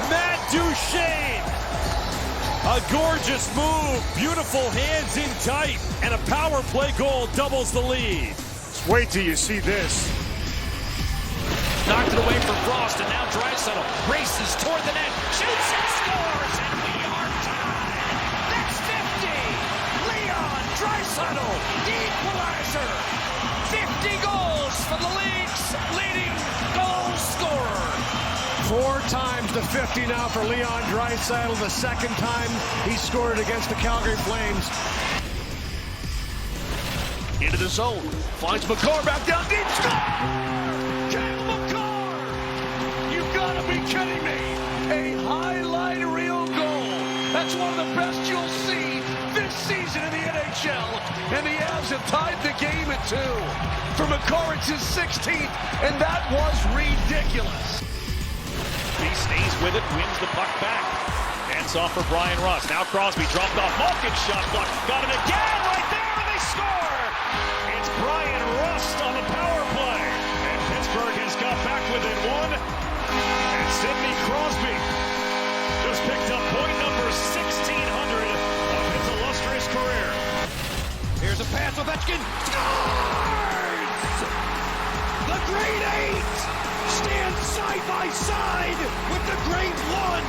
Matt Duchene. A gorgeous move. Beautiful hands in tight. And a power play goal doubles the lead. Just wait till you see this. Knocked it away from Frost, and now Draisaitl races toward the net, shoots and scores, and we are tied. That's 50. Leon Draisaitl, the equalizer. 50 goals for the league's leading goal scorer. 4 times to 50 now for Leon Draisaitl. The second time he scored against the Calgary Flames. Into the zone, finds McCarr back down deep, score! Be kidding me. A highlight reel goal. That's one of the best you'll see this season in the NHL. And the Avs have tied the game at 2. For McCarr, it's his 16th, and that was ridiculous. He stays with it, wins the puck back. Hands off for Brian Rust. Now Crosby dropped off. Malkin shot block. Got it again right there, and they score. It's Brian Rust on the power play. And Pittsburgh has got back within 1. And Sidney Crosby just picked up point number 1,600 of his illustrious career. Here's a pass, Ovechkin scores! The Great 8 stand side by side with the Great 1.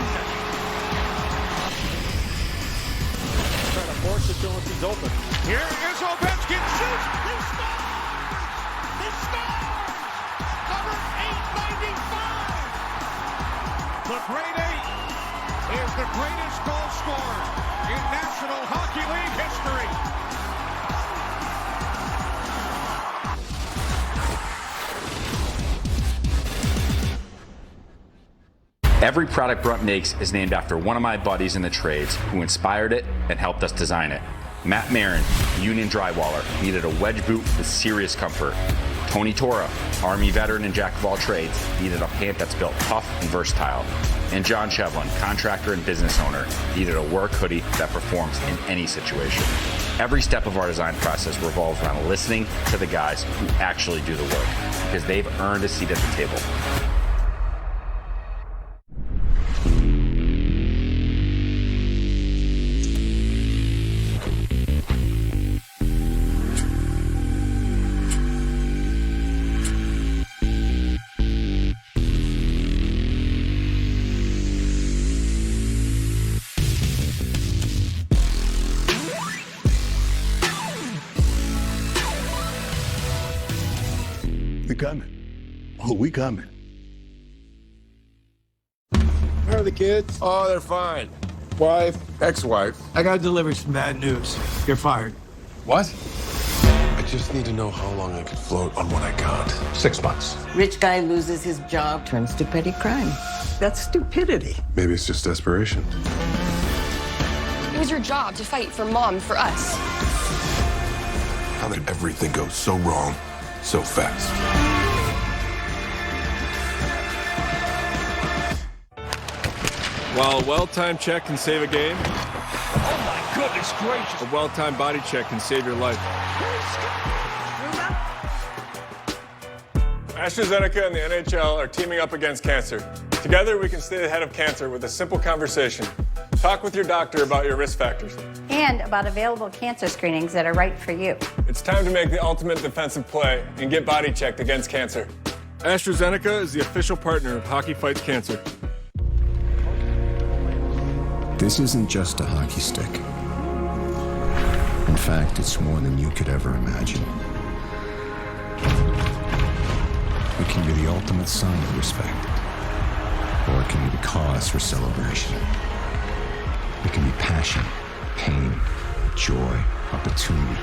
Trying to force it till he's open. Here is Ovechkin, shoots, he scores! He scores! Number 895! The Great 8 is the greatest goal scorer in National Hockey League history. Every product Brunt makes is named after one of my buddies in the trades who inspired it and helped us design it. Matt Marin, Union Drywaller, needed a wedge boot with serious comfort. Tony Tora, Army veteran and jack of all trades, needed a pant that's built tough and versatile. And John Shevlin, contractor and business owner, needed a work hoodie that performs in any situation. Every step of our design process revolves around listening to the guys who actually do the work, because they've earned a seat at the table. Coming. Oh, we coming. How are the kids? Oh, they're fine. Wife? Ex-wife. I gotta deliver some bad news. You're fired. What? I just need to know how long I can float on what I got. 6 months. Rich guy loses his job, turns to petty crime. That's stupidity. Maybe it's just desperation. It was your job to fight for Mom, for us. How did everything go so wrong so fast? While a well-timed check can save a game, Oh my goodness gracious! a well-timed body check can save your life. AstraZeneca and the NHL are teaming up against cancer. Together, we can stay ahead of cancer with a simple conversation. Talk with your doctor about your risk factors. And about available cancer screenings that are right for you. It's time to make the ultimate defensive play and get body checked against cancer. AstraZeneca is the official partner of Hockey Fights Cancer. This isn't just a hockey stick. In fact, it's more than you could ever imagine. It can be the ultimate sign of respect, or it can be the cause for celebration. It can be passion, pain, joy, opportunity,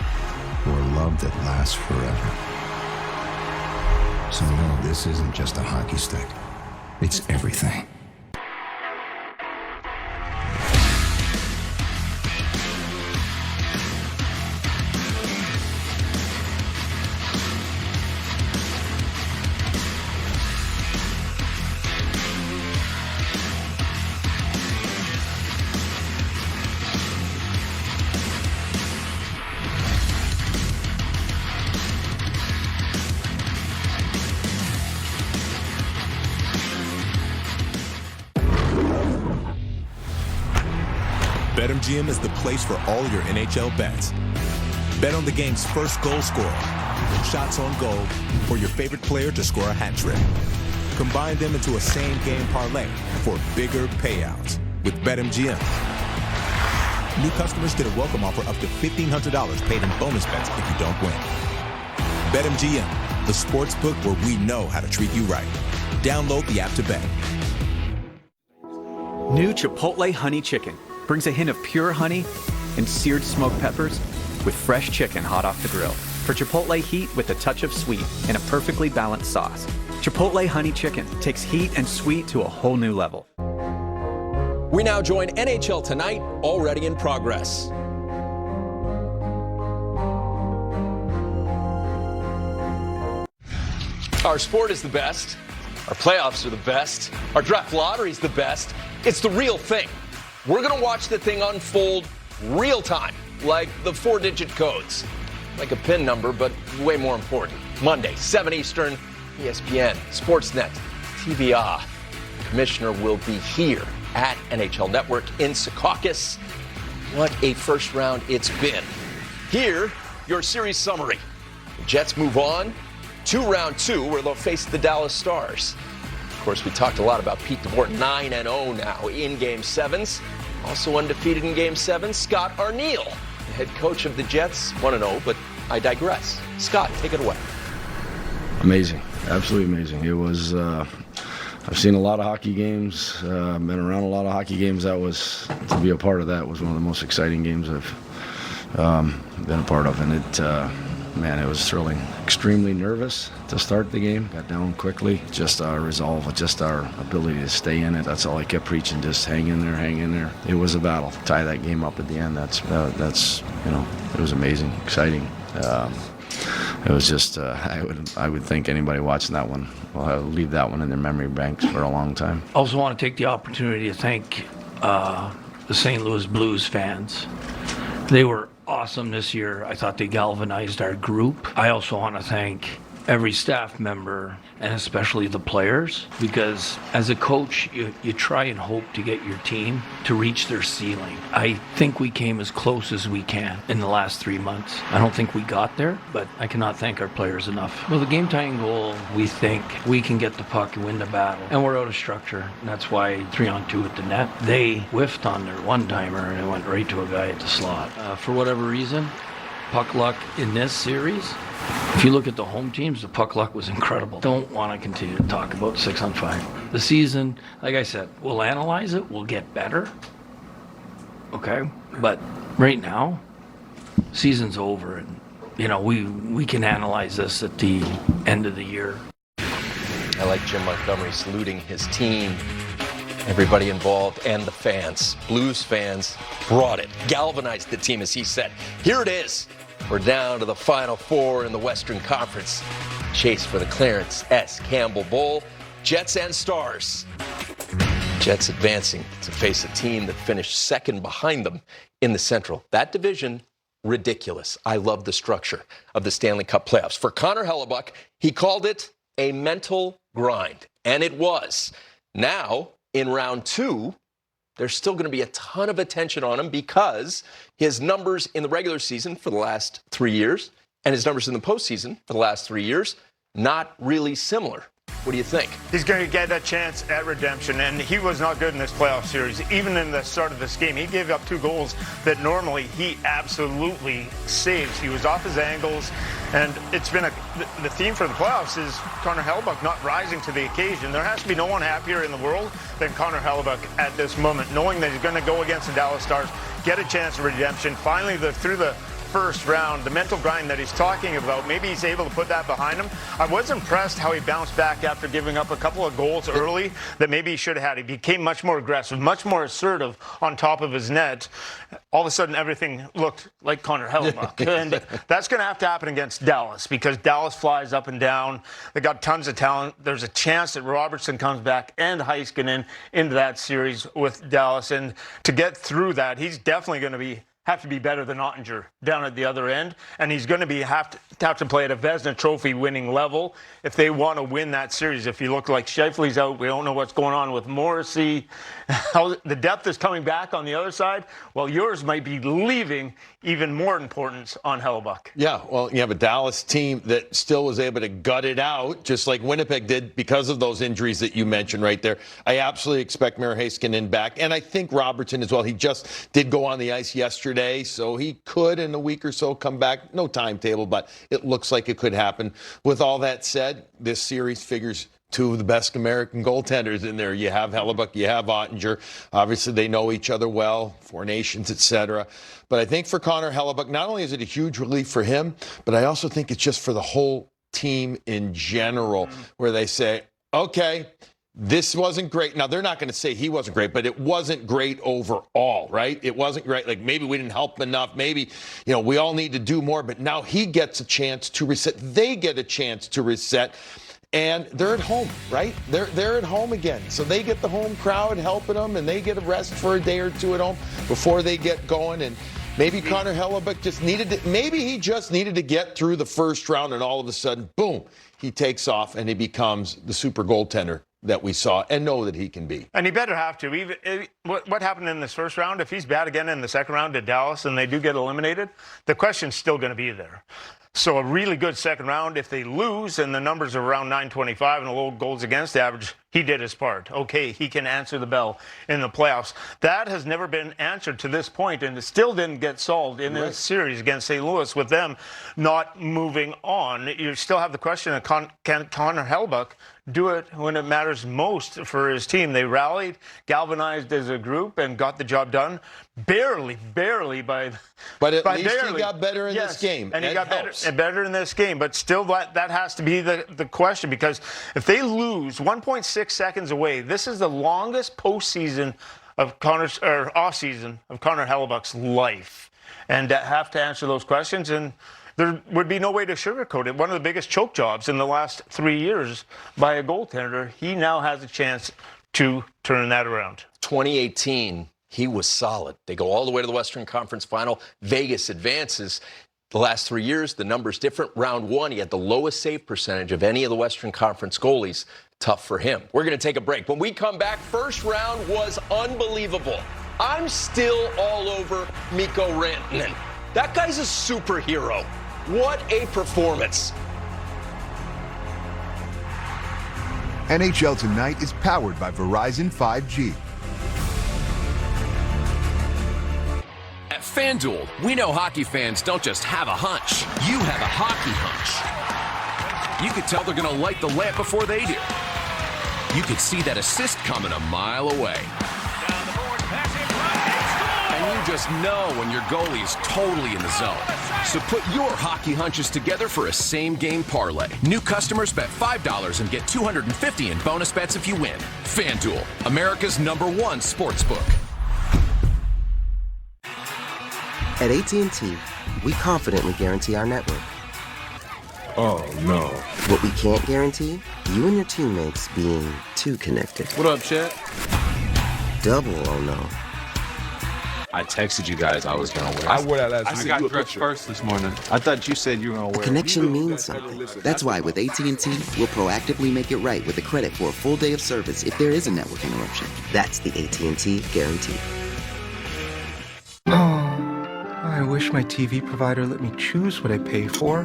or a love that lasts forever. So no, this isn't just a hockey stick. It's everything. BetMGM is the place for all your NHL bets. Bet on the game's first goal scorer, shots on goal, or your favorite player to score a hat trick. Combine them into a same-game parlay for bigger payouts with BetMGM. New customers get a welcome offer up to $1,500 paid in bonus bets if you don't win. BetMGM, the sports book where we know how to treat you right. Download the app to bet. New Chipotle Honey Chicken brings a hint of pure honey and seared smoked peppers with fresh chicken hot off the grill. For Chipotle heat with a touch of sweet in a perfectly balanced sauce. Chipotle Honey Chicken takes heat and sweet to a whole new level. We now join NHL Tonight, already in progress. Our sport is the best. Our playoffs are the best. Our draft lottery is the best. It's the real thing. We're going to watch the thing unfold real time, like the 4-digit codes. Like a PIN number, but way more important. Monday, 7 Eastern, ESPN, Sportsnet, TVA. The commissioner will be here at NHL Network in Secaucus. What a first round it's been. Here, your series summary. The Jets move on to round 2, where they'll face the Dallas Stars. Of course, we talked a lot about Pete DeBoer, 9-0 now in Game 7s. Also undefeated in Game 7, Scott Arniel, the head coach of the Jets, 1-0, but I digress. Scott, take it away. Amazing, absolutely amazing. It was, I've seen a lot of hockey games, been around a lot of hockey games. To be a part of that was one of the most exciting games I've been a part of. And it was thrilling. Extremely nervous to start the game. Got down quickly. Just our resolve, just our ability to stay in it. That's all I kept preaching. Just hang in there, hang in there. It was a battle. Tie that game up at the end. That's it was amazing, exciting. It was just, I would think anybody watching that one will leave that one in their memory banks for a long time. I also want to take the opportunity to thank the St. Louis Blues fans. They were awesome this year. I thought they galvanized our group. I also want to thank every staff member and especially the players, because as a coach, you try and hope to get your team to reach their ceiling. I think we came as close as we can in the last 3 months. I don't think we got there, but I cannot thank our players enough. Well, the game-tying goal, we think we can get the puck and win the battle, and we're out of structure, and that's why 3-on-2 at the net. They whiffed on their one-timer, and it went right to a guy at the slot. For whatever reason, puck luck in this series, if you look at the home teams, the puck luck was incredible. Don't want to continue to talk about 6-on-5. The season, like I said, we'll analyze it, we'll get better. Okay? But right now, season's over, and we can analyze this at the end of the year. I like Jim Montgomery saluting his team, everybody involved, and the fans. Blues fans brought it, galvanized the team, as he said. Here it is. We're down to the Final Four in the Western Conference. Chase for the Clarence S. Campbell Bowl. Jets and Stars. Jets advancing to face a team that finished second behind them in the Central. That division, ridiculous. I love the structure of the Stanley Cup playoffs. For Connor Hellebuyck, he called it a mental grind, and it was. Now, in round 2, there's still going to be a ton of attention on him because his numbers in the regular season for the last 3 years and his numbers in the postseason for the last 3 years, not really similar. What do you think? He's going to get a chance at redemption, and he was not good in this playoff series. Even in the start of this game, he gave up 2 goals that normally he absolutely saves. He was off his angles, and it's been the theme for the playoffs is Connor Hellebuyck not rising to the occasion. There has to be no one happier in the world than Connor Hellebuyck at this moment, knowing that he's going to go against the Dallas Stars, get a chance at redemption. Finally, through the first round, the mental grind that he's talking about, maybe he's able to put that behind him. I was impressed how he bounced back after giving up a couple of goals early that maybe he should have had. He became much more aggressive, much more assertive on top of his net. All of a sudden, everything looked like Connor Hellebuyck. And that's going to have to happen against Dallas because Dallas flies up and down. They got tons of talent. There's a chance that Robertson comes back and Heiskanen into that series with Dallas. And to get through that, he's definitely going to have to be better than Ottinger down at the other end, and he's going to have to play at a Vezina Trophy winning level if they want to win that series. If you look like Scheifele's out, we don't know what's going on with Morrissey. How the depth is coming back on the other side. Well, yours might be leaving even more importance on Hellebuyck. Yeah, well, you have a Dallas team that still was able to gut it out, just like Winnipeg did because of those injuries that you mentioned right there. I absolutely expect Miro Heiskanen back, and I think Robertson as well. He just did go on the ice yesterday, so he could in a week or so come back. No timetable, but it looks like it could happen. With all that said, this series figures 2 of the best American goaltenders in there. You have Hellebuyck, you have Ottinger. Obviously, they know each other well, 4 nations, etc. But I think for Connor Hellebuyck, not only is it a huge relief for him, but I also think it's just for the whole team in general, where they say, okay, this wasn't great. Now, they're not going to say he wasn't great, but it wasn't great overall, right? It wasn't great. Like, maybe we didn't help enough. Maybe, we all need to do more. But now he gets a chance to reset. They get a chance to reset. And they're at home, right? They're at home again. So they get the home crowd helping them, and they get a rest for a day or 2 at home before they get going. And maybe Connor Hellebuyck just needed to get through the first round, and all of a sudden, boom, he takes off and he becomes the super goaltender that we saw and know that he can be. And he better have to. Even what happened in this first round, if he's bad again in the second round at Dallas and they do get eliminated, the question's still going to be there. So a really good second round. If they lose and the numbers are around .925 and a low goals against average, he did his part. Okay, he can answer the bell in the playoffs. That has never been answered to this point, and it still didn't get solved in this series against St. Louis with them not moving on. You still have the question of can Connor Hellebuyck do it when it matters most for his team? They rallied, galvanized as a group, and got the job done. Barely by. But at least he got better in this game. And he got better in this game. But still, that has to be the question, because if they lose 1.6 seconds away, this is the longest postseason of off-season of Connor Hellebuyck's life. And have to answer those questions, and there would be no way to sugarcoat it. One of the biggest choke jobs in the last 3 years by a goaltender. He now has a chance to turn that around. 2018, he was solid. They go all the way to the Western Conference Final. Vegas advances. The last 3 years, the number's different. Round 1, he had the lowest save percentage of any of the Western Conference goalies. Tough for him. We're going to take a break. When we come back, first round was unbelievable. I'm still all over Mikko Rantanen. That guy's a superhero. What a performance. NHL Tonight is powered by Verizon 5G. At FanDuel, we know hockey fans don't just have a hunch. You have a hockey hunch. You could tell they're going to light the lamp before they do. You could see that assist coming a mile away. And you just know when your goalie is totally in the zone. So put your hockey hunches together for a same-game parlay. New customers bet $5 and get $250 in bonus bets if you win. FanDuel, America's #1 sportsbook. At AT&T, we confidently guarantee our network. Oh, no. What we can't guarantee, you and your teammates being too connected. What up, Chet? Double oh no. I texted you guys I was going to wear. I wore that last I got dressed first this morning. I thought you said you were going to wear Connection means something. That's why with AT&T, we'll proactively make it right with a credit for a full day of service if there is a network interruption. That's the AT&T guarantee. I wish my TV provider let me choose what I pay for.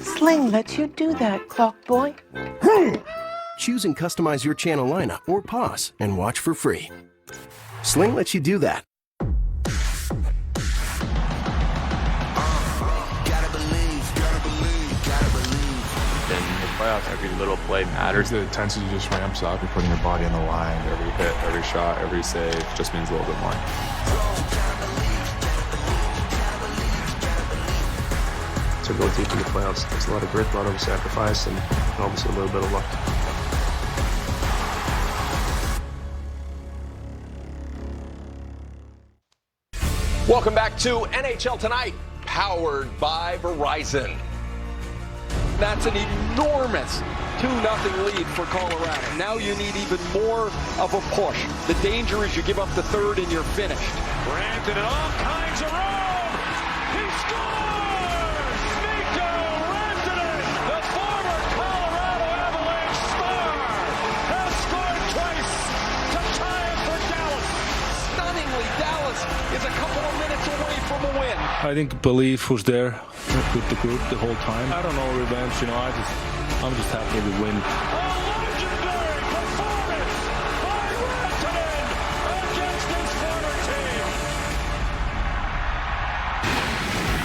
Sling lets you do that, Clock Boy. Choose and customize your channel lineup or pause and watch for free. Sling lets you do that. In the playoffs, every little play matters. The intensity just ramps up. You're putting your body on the line. Every hit, every shot, every save just means a little bit more. To go deep in the playoffs, there's a lot of grit, a lot of sacrifice, and obviously a little bit of luck. Welcome back to NHL Tonight, powered by Verizon. That's an enormous 2-0 lead for Colorado. Now you need even more of a push. The danger is you give up the third and you're finished. Rantanen all kinds of room. He scores! Mikko Rantanen, the former Colorado Avalanche star, has scored twice to tie it for Dallas. Stunningly, Dallas is a couple of minutes away from a win. I think belief was there with the group the whole time. I don't know revenge, I'm just happy we win.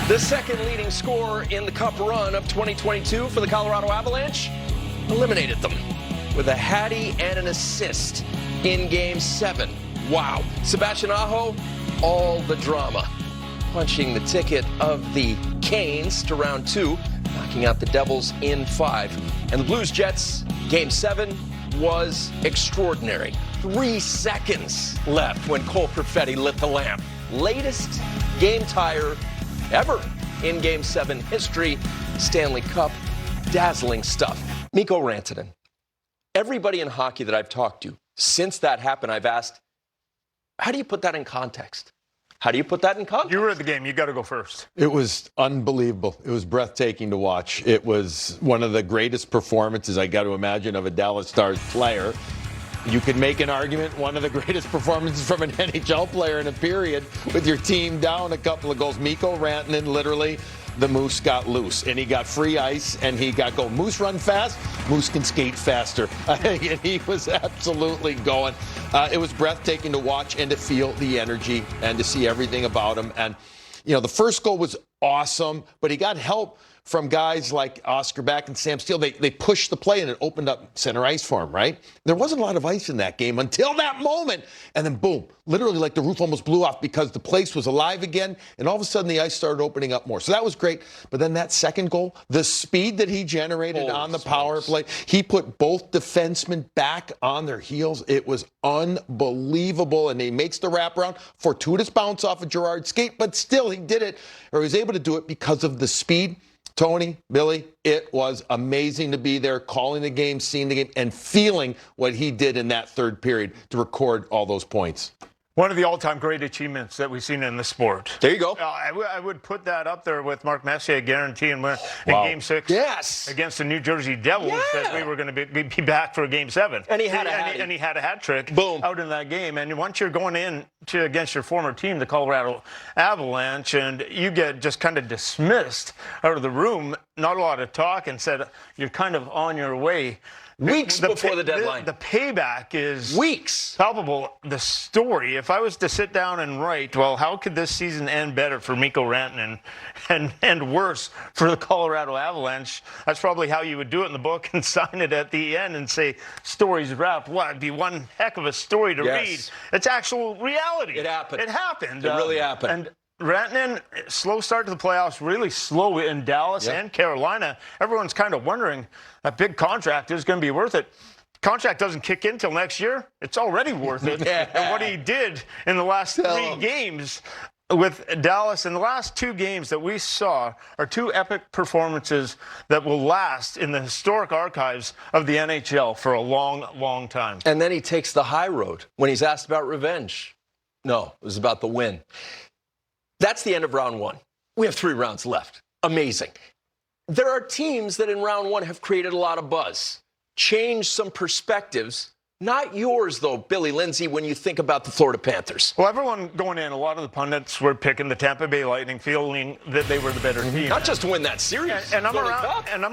The second leading scorer in the Cup run of 2022 for the Colorado Avalanche eliminated them with a Hattie and an assist in Game 7. Wow. Sebastian Aho, all the drama, punching the ticket of the Canes to round 2, knocking out the Devils in 5. And the Blues Jets, Game 7 was extraordinary. 3 seconds left when Cole Perfetti lit the lamp. Latest game tire ever in Game 7 history. Stanley Cup, dazzling stuff. Mikko Rantanen. Everybody in hockey that I've talked to since that happened, I've asked, how do you put that in context? How do you put that in context? You were at the game. You got to go first. It was unbelievable. It was breathtaking to watch. It was one of the greatest performances, I got to imagine, of a Dallas Stars player. You could make an argument, one of the greatest performances from an NHL player in a period with your team down a couple of goals. Mikko Rantanen, literally, the Moose got loose, and he got free ice, and he got going. Moose run fast, Moose can skate faster. And he was absolutely going. It was breathtaking to watch and to feel the energy and to see everything about him. And, the first goal was awesome, but he got help from guys like Oscar Back and Sam Steele. They pushed the play, and it opened up center ice for him, right? There wasn't a lot of ice in that game until that moment. And then, boom, literally like the roof almost blew off because the place was alive again, and all of a sudden the ice started opening up more. So that was great. But then that second goal, the speed that he generated on the power play, he put both defensemen back on their heels. It was unbelievable, and he makes the wraparound. Fortuitous bounce off of Gerard's skate, but still he did it, or he was able to do it because of the speed. Tony, Billy, it was amazing to be there, calling the game, seeing the game, and feeling what he did in that third period to record all those points. One of the all-time great achievements that we've seen in the sport. There you go. I would put that up there with Mark Messier guaranteeing in Game 6 against the New Jersey Devils that we were going to be back for Game 7. And he had a hat trick Boom. out in that game. And once you're going in against your former team, the Colorado Avalanche, and you get just kind of dismissed out of the room, not a lot of talk, and said you're kind of on your way Weeks before the deadline. The payback is weeks. Palpable. The story, if I was to sit down and write, well, how could this season end better for Mikko Rantanen and worse for the Colorado Avalanche? That's probably how you would do it in the book and sign it at the end and say, story's wrapped. What? It'd be one heck of a story to read. It's actual reality. It happened. It happened. It really happened. And Rantanen, slow start to the playoffs, really slow in Dallas and Carolina. Everyone's kind of wondering, that big contract is going to be worth it. Contract doesn't kick in till next year. It's already worth it. And what he did in the last 3 games with Dallas, in the last 2 games that we saw are 2 epic performances that will last in the historic archives of the NHL for a long, long time. And then he takes the high road when he's asked about revenge. No, it was about the win. That's the end of round 1. We have 3 rounds left. Amazing. There are teams that in round 1 have created a lot of buzz, changed some perspectives. Not yours, though, Billy Lindsay, when you think about the Florida Panthers. Well, everyone going in, a lot of the pundits were picking the Tampa Bay Lightning, feeling that they were the better team. Not just to win that series. And I'm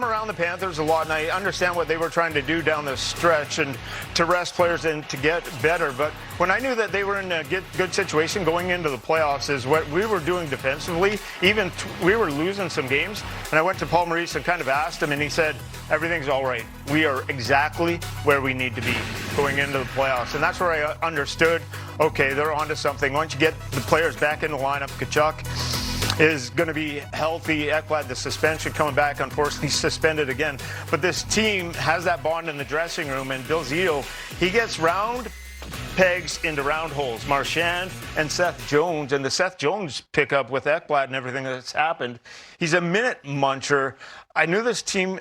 around the Panthers a lot, and I understand what they were trying to do down the stretch and to rest players and to get better. But when I knew that they were in a good situation going into the playoffs is what we were doing defensively. Even we were losing some games. And I went to Paul Maurice and kind of asked him, and he said, everything's all right. We are exactly where we need to be going into the playoffs. And that's where I understood, okay, they're onto something. Once you get the players back in the lineup, Tkachuk is going to be healthy. Ekblad, the suspension coming back, unfortunately suspended again. But this team has that bond in the dressing room, and Bill Zito, he gets round pegs into round holes. Marchand and Seth Jones, and the Seth Jones pickup with Ekblad and everything that's happened. He's a minute muncher. I knew this team,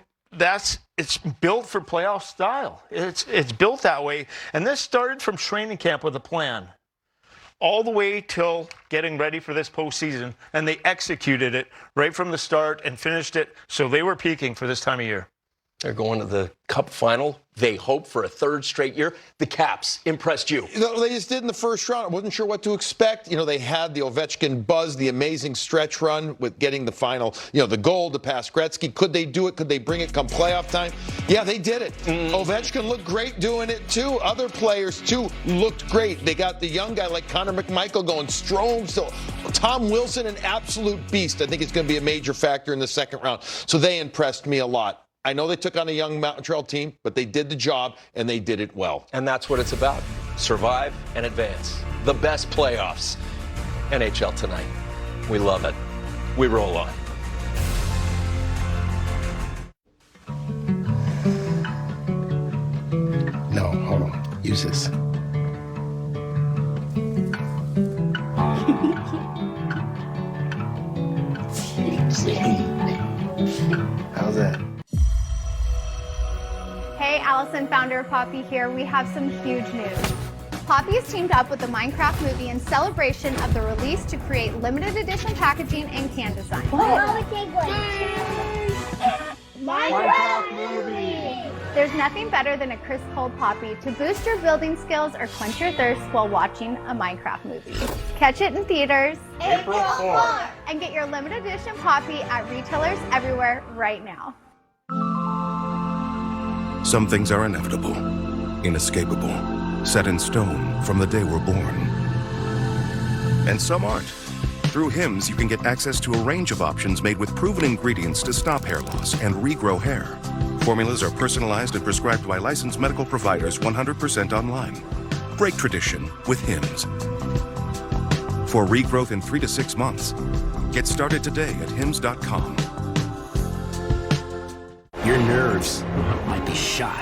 it's built for playoff style. It's built that way. And this started from training camp with a plan all the way till getting ready for this postseason. And they executed it right from the start and finished it. So they were peaking for this time of year. They're going to the Cup final. They hope for a 3rd straight year. The Caps impressed you. They just did in the first round. I wasn't sure what to expect. They had the Ovechkin buzz, the amazing stretch run with getting the final, the goal to pass Gretzky. Could they do it? Could they bring it come playoff time? Yeah, they did it. Ovechkin looked great doing it, too. Other players, too, looked great. They got the young guy like Connor McMichael going strong. So Tom Wilson, an absolute beast. I think it's going to be a major factor in the second round. So they impressed me a lot. I know they took on a young Montreal team, but they did the job, and they did it well. And that's what it's about. Survive and advance. The best playoffs. NHL tonight. We love it. We roll on. No, hold on. Use this. How's that? Hey, Allison, founder of Poppy here. We have some huge news. Poppy has teamed up with the Minecraft movie in celebration of the release to create limited edition packaging and can design. Minecraft movie! There's nothing better than a crisp cold Poppy to boost your building skills or quench your thirst while watching a Minecraft movie. Catch it in theaters April 4th. And get your limited edition Poppy at retailers everywhere right now. Some things are inevitable, inescapable, set in stone from the day we're born. And some aren't. Through Hims, you can get access to a range of options made with proven ingredients to stop hair loss and regrow hair. Formulas are personalized and prescribed by licensed medical providers 100% online. Break tradition with Hims. For regrowth in 3 to 6 months, get started today at hims.com. Your nerves might be shot,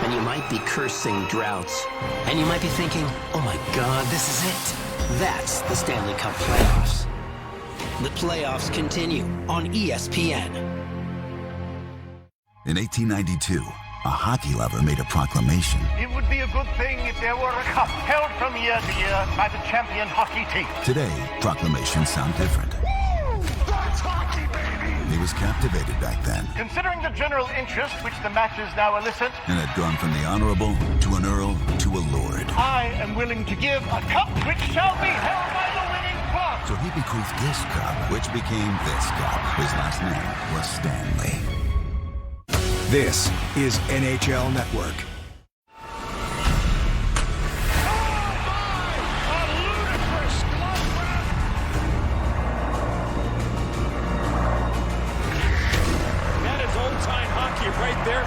and you might be cursing droughts, and you might be thinking, oh my God, this is it. That's the Stanley Cup playoffs. The playoffs continue on ESPN. In 1892, a hockey lover made a proclamation. It would be a good thing if there were a cup held from year to year by the champion hockey team. Today, proclamations sound different. That's hockey, baby! He was captivated back then. Considering the general interest which the matches now elicit, And had gone from the honorable to an earl to a lord. I am willing to give a cup which shall be held by the winning club. So he bequeathed this cup, which became this cup. His last name was Stanley. This is NHL Network. That is old-time hockey right there.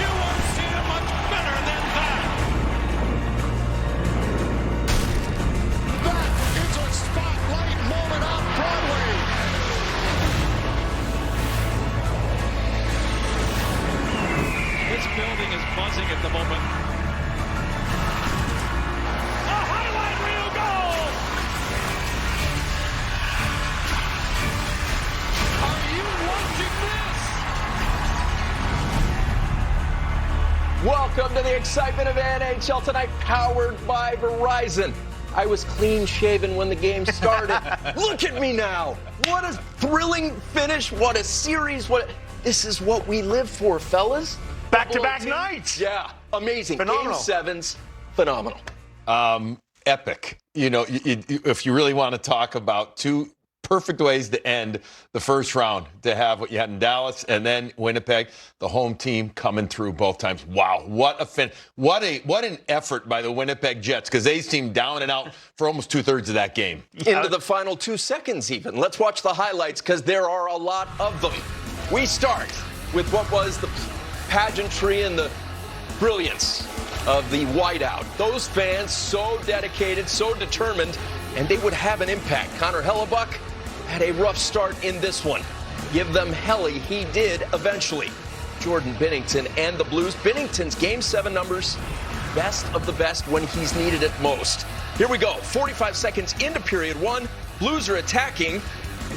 You won't see it much better than that. That is a spotlight moment on Broadway. This building is buzzing at the moment. A highlight reel goal! Are you watching this? Welcome to the excitement of NHL tonight, powered by Verizon. I was clean shaven when the game started. Look at me now. What a thrilling finish. What a series. This is what we live for, fellas. Back-to-back nights. Yeah, amazing. Phenomenal. Game sevens, phenomenal. Epic. You know, if you really want to talk about two perfect ways to end the first round, to have what you had in Dallas and then Winnipeg, the home team coming through both times. Wow, what an effort by the Winnipeg Jets, because they seemed down and out for almost 2/3 of that game. Into the final 2 seconds even. Let's watch the highlights because there are a lot of them. We start with what was the pageantry and the brilliance of the whiteout. Those fans so dedicated, so determined, and they would have an impact. Connor Hellebuyck had a rough start in this one. Give them Helly. He did eventually. Jordan Binnington and the Blues. Binnington's Game 7 numbers, best of the best when he's needed it most. Here we go. 45 seconds into period one. Blues are attacking.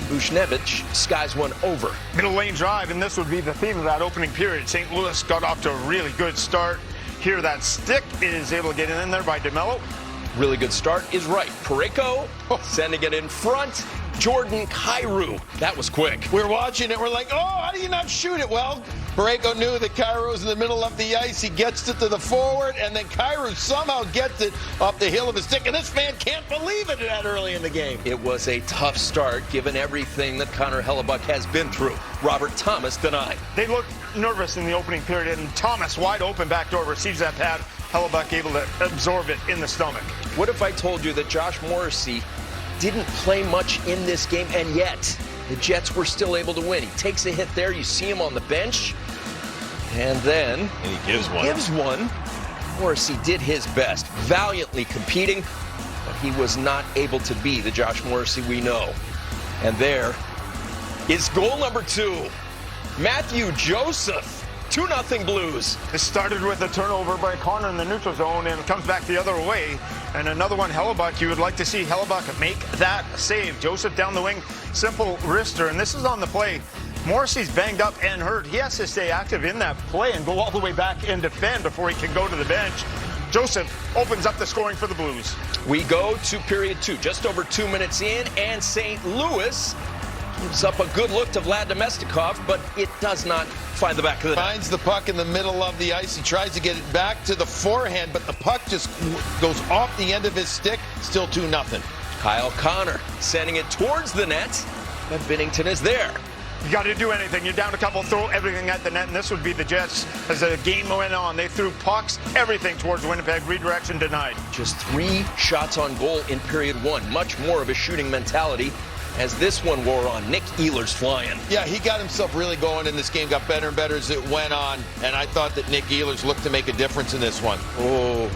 Buchnevich skies one over. Middle lane drive, and this would be the theme of that opening period. St. Louis got off to a really good start. Here, that stick is able to get in there by DeMello. Really good start is right. Parayko sending it in front. Jordan Kyrou. That was quick. We're watching it. We're like, oh, how do you not shoot it? Well, Parayko knew that Kyrou was in the middle of the ice. He gets it to the forward, and then Kyrou somehow gets it up the hill of his stick. And this man can't believe it that early in the game. It was a tough start, given everything that Connor Hellebuyck has been through. Robert Thomas denied. They looked nervous in the opening period, and Thomas, wide open backdoor, receives that pad. Hellebuyck able to absorb it in the stomach. What if I told you that Josh Morrissey didn't play much in this game, and yet the Jets were still able to win? He takes a hit there. You see him on the bench, and then he gives one. Morrissey did his best, valiantly competing, but he was not able to be the Josh Morrissey we know. And there is goal number 2. Matthew Joseph. 2-0 Blues. This started with a turnover by Connor in the neutral zone, and it comes back the other way. And another one, Hellebuyck. You would like to see Hellebuyck make that save. Joseph down the wing, simple wrister, and this is on the play. Morrissey's banged up and hurt. He has to stay active in that play and go all the way back and defend before he can go to the bench. Joseph opens up the scoring for the Blues. We go to period 2, just over 2 minutes in, and St. Louis gives up a good look to Vlad Domestikov, but it does not find the back of the net. Finds the puck in the middle of the ice. He tries to get it back to the forehand, but the puck just goes off the end of his stick. Still 2-0. Kyle Connor sending it towards the net, and Binnington is there. You got to do anything. You're down a couple, throw everything at the net, and this would be the Jets. As the game went on, they threw pucks, everything towards Winnipeg. Redirection denied. Just 3 shots on goal in period 1. Much more of a shooting mentality as this one wore on. Nick Ehlers flying. Yeah, he got himself really going in this game, got better and better as it went on, and I thought that Nick Ehlers looked to make a difference in this one. Oh,